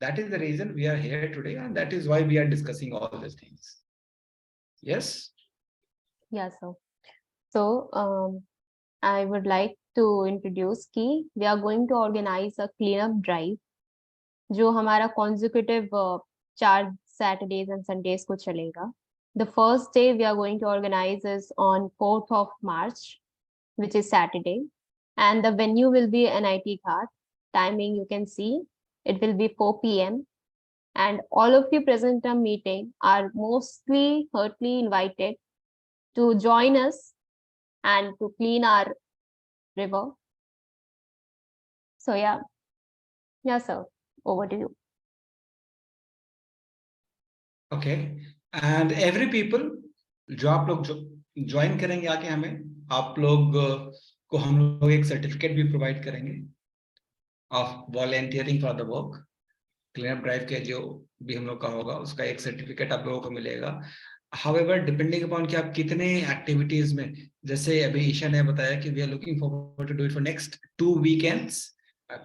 That is the reason we are here today, and that is why we are discussing all these things. Yes? Yeah, so I would like to introduce कि we are going to organize a cleanup drive जो हमारा consecutive 4 Saturdays and Sundays को चलेगा. The first day we are going to organize is on 4th of March, which is Saturday, and the venue will be NIT Ghat. Timing you can see, it will be 4 p.m. and all of you present in the meeting are mostly heartily invited to join us and to clean our river. So yeah, sir, over to you. Okay. And every people जो आप लोग join करेंगे आके हमें, आप लोग को हम लोग एक सर्टिफिकेट भी प्रोवाइड करेंगे of volunteering for the work. Clean up drive के जो भी हम लोग का होगा उसका एक सर्टिफिकेट आप लोगों को मिलेगा। However, depending upon कि आप कितने एक्टिविटीज में, जैसे अभी ईशा ने बताया कि we are looking forward to do it for next 2 weekends,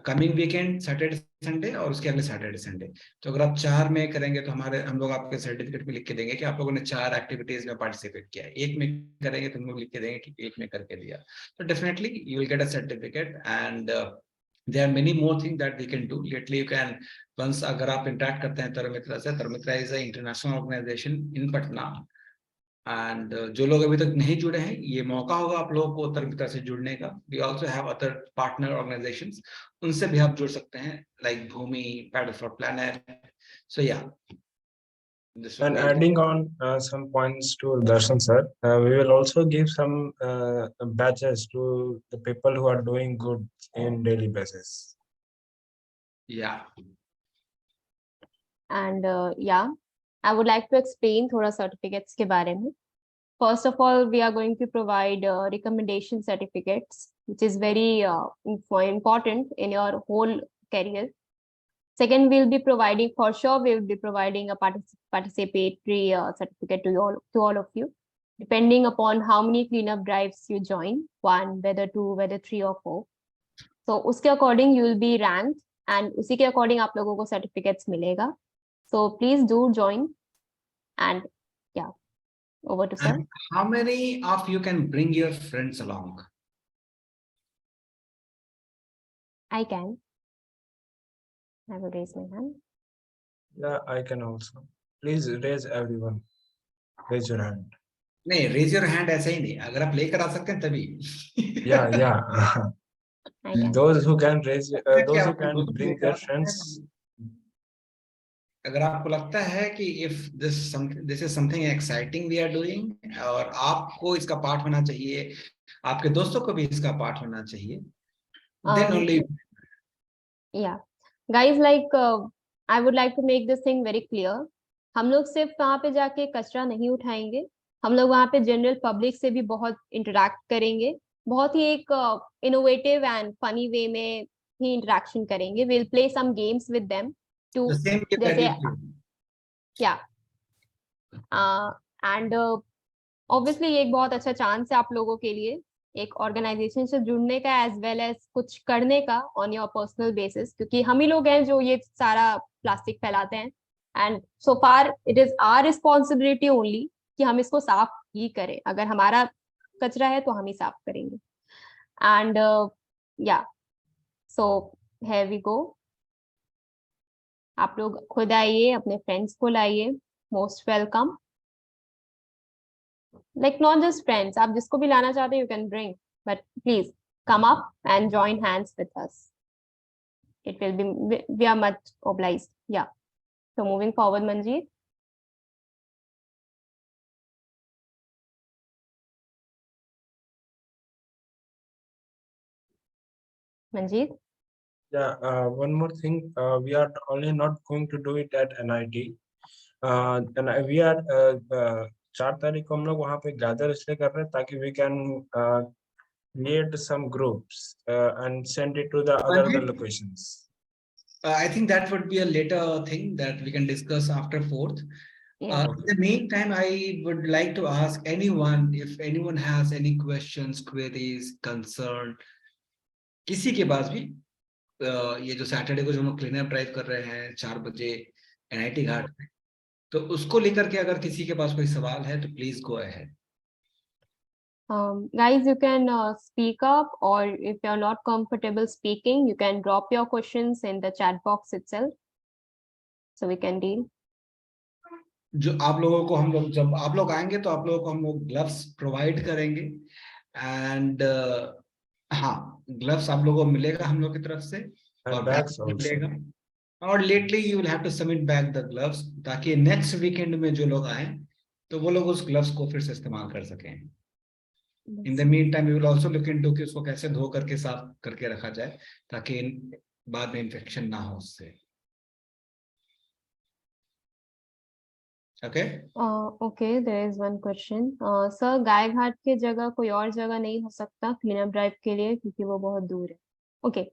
coming weekend Saturday Sunday और उसके अगले सैटरडे संडे। तो अगर आप 4 में करेंगे तो हम लोग आपके सर्टिफिकेट में लिख के देंगे कि आप लोगों ने 4 एक्टिविटीज में पार्टिसिपेट किया है। 1 में करेंगे तो हम लोग लिख के देंगे कि 1 में करके दिया। तो definitely you will get a certificate and there are many more things that we can do. Lately you can, once अगर आप इंटरेक्ट करते हैं तरमित्रा से, तरमित्रा is an international organization in Patna, and जो लोग अभी तक नहीं जुड़े हैं, ये मौका होगा आप लोगों को तरमित्रा से जुड़ने का। We also have other partner organizations, उनसे भी आप जुड़ सकते हैं, like Bhumi, Paddle for Planet. So yeah. And adding on some points to Darshan sir, we will also give some badges to the people who are doing good in daily basis. Yeah. And I would like to explain थोड़ा certificates के बारे में. First of all, we are going to provide recommendation certificates, which is very important in your whole career. Second, we'll be providing, for sure, we'll be providing a participatory certificate to all of you, depending upon how many cleanup drives you join, 1, whether 2, whether 3 or 4. So उसके according you will be ranked, and उसी के according आप लोगों को certificates मिलेगा. So please do join, and yeah, over to sir. And how many of you can bring your friends along? I can. I will raise my hand. Yeah, I can also. Please raise everyone. Raise your hand. नहीं, raise your hand ऐसे ही नहीं, अगर आप लेकर आ सकते हैं तभी। Yeah. I can. Those who can those who can bring their friends. अगर आपको लगता है कि if this is something exciting we are doing और आपको इसका पार्ट होना चाहिए, आपके दोस्तों को भी इसका पार्ट होना चाहिए, then only. Yeah, guys, like I would like to make this thing very clear. हम लोग सिर्फ वहाँ पे जाके कचरा नहीं उठाएंगे, हम लोग वहाँ पे जनरल पब्लिक से भी बहुत इंटरेक्ट करेंगे, बहुत ही एक इनोवेटिव एंड फनी वे में ही इंटरेक्शन करेंगे. We'll play some games with them to The same game that जैसे you play. yeah, and obviously ये एक बहुत अच्छा चांस है आप लोगों के लिए एक ऑर्गेनाइजेशन से जुड़ने का एज वेल एज कुछ करने का ऑन योर पर्सनल बेसिस, क्योंकि हम ही लोग हैं जो ये सारा प्लास्टिक फैलाते हैं, and so far it is our responsibility only कि हम इसको साफ ही करें। अगर हमारा कचरा है तो हम ही साफ करेंगे। एंड या सो here we go। आप लोग खुद आइए, अपने फ्रेंड्स को लाइए, most welcome. Like not just friends, आप जिसको भी लाना चाहते हैं you can bring, but please come up and join hands with us. It will be, we are much obliged. Yeah. So moving forward, Manjeet. Manjeet. Yeah, one more thing. We are only not going to do it at NIT. And we are 4 तारीख को हम लोग वहाँ पे gather इसलिए कर रहे हैं ताकि we can create some groups and send it to the other Manjeet? locations. I think that would be a later thing that we can discuss after 4th. Yeah. In the meantime, I would like to ask anyone if anyone has any questions, queries, concern. किसी के पास भी ये जो Saturday को जो हम clean up drive कर रहे हैं 4 बजे NIT घाट में, तो उसको लेकर के अगर किसी के पास कोई सवाल है तो please go ahead. Guys, you can speak up, or if you're not comfortable speaking, you can drop your questions in the chat box itself, so we can deal. जो आप लोगों को हम लोग, जब आप लोग आएंगे तो आप लोगों को हम लोग ग्लव्स प्रोवाइड करेंगे, एंड हाँ, ग्लव्स आप लोगों को मिलेगा हम लोग की तरफ से, और bags also. मिलेगा, और lately you will have to submit back the gloves, ताकि नेक्स्ट वीकेंड में जो लोग आए तो वो लोग उस ग्लव्स को फिर से इस्तेमाल कर सकें। In the meantime we will also look into कि उसको कैसे धो करके साफ करके रखा जाए ताकि बाद में इन्फेक्शन ना हो उससे। Okay. Okay, there is one question. Sir, गाय घाट के जगह कोई और जगह नहीं हो सकता क्लीन अप ड्राइव के लिए, क्योंकि वो बहुत दूर है। Okay,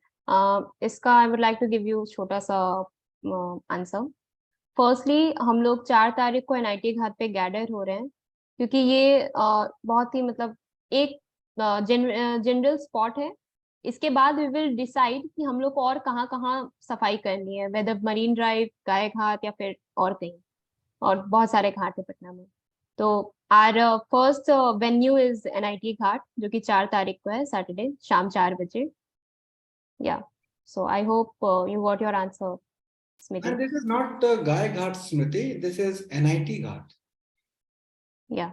इसका I would like to give you छोटा सा आंसर। फर्स्टली हम लोग 4 तारीख को NIT घाट पे गैदर हो रहे हैं, क्योंकि ये बहुत ही मतलब एक जनरल स्पॉट है। इसके बाद वी विल डिसाइड कि हम लोग को और कहाँ कहाँ सफाई करनी है, वेदर मरीन ड्राइव, गाय घाट या फिर और कहीं, और बहुत सारे घाट है पटना में। तो our first venue is NIT Ghat, जो कि 4 तारीख को है, सैटरडे शाम 4 बजे। Yeah so I hope you got your answer, Smriti. And this is not Gai Ghat, Smriti. This is NIT Ghat. या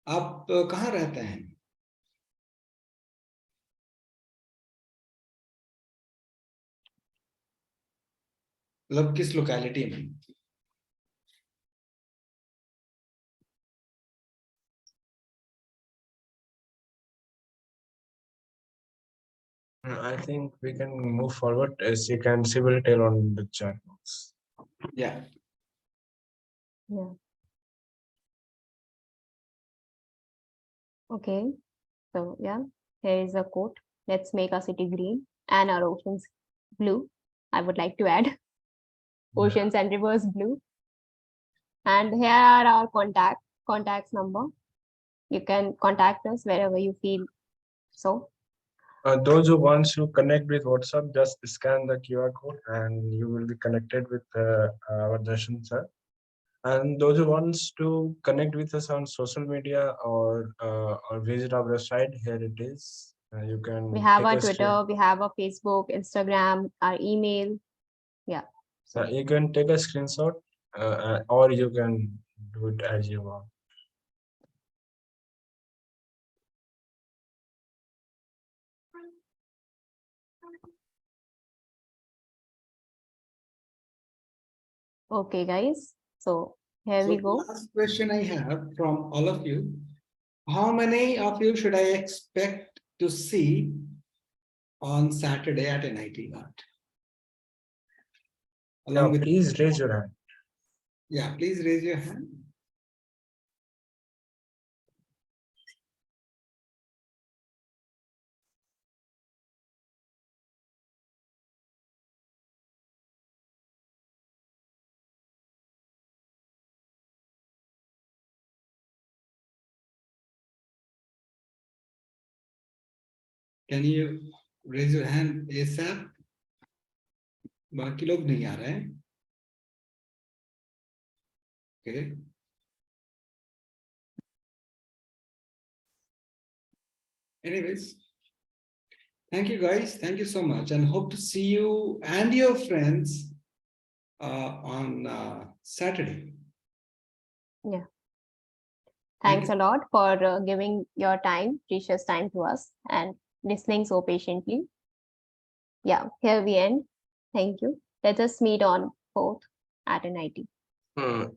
आप कहाँ रहते हैं? मतलब किस लोकेलिटी में? I think we can move forward as you can see will tell on the chat box. Yeah. Yeah. Okay. So yeah, here is a quote. Let's make our city green and our oceans blue. I would like to add oceans and rivers blue. And here are our contacts number. You can contact us wherever you feel so. Those who wants to connect with WhatsApp, just scan the QR code and you will be connected with our Darshan sir. And those who wants to connect with us on social media or visit our website, here it is. You can. We have take our a Twitter, screen- we have our Facebook, Instagram, our email. Yeah. So you can take a screenshot or you can do it as you want. okay, guys. So here we go. Last question I have from all of you. How many of you should I expect to see on Saturday at NIT Ghat? Yeah, please raise your hand. Yeah, please raise your hand. Can you raise your hand ASAP? बाकी लोग नहीं आ रहे हैं. Okay. Anyways, thank you guys. Thank you so much, and hope to see you and your friends on Saturday. Thanks a lot for giving your time, precious time to us and listening so patiently. Yeah, here we end. Thank you. Let us meet on 4th at NIT.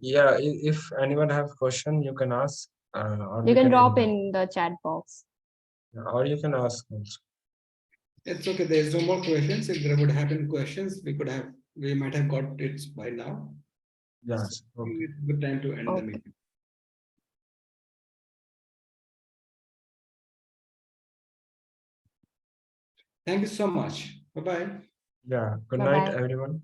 Yeah, if anyone have question, you can ask. Or You can drop email. in the chat box. Or you can ask also. It's okay. There's no more questions. If there would have been questions, we might have got it by now. Yes. Okay. It's a good time to end the Okay. meeting. Thank you so much. Bye-bye. Yeah. Good night, Bye-bye. everyone.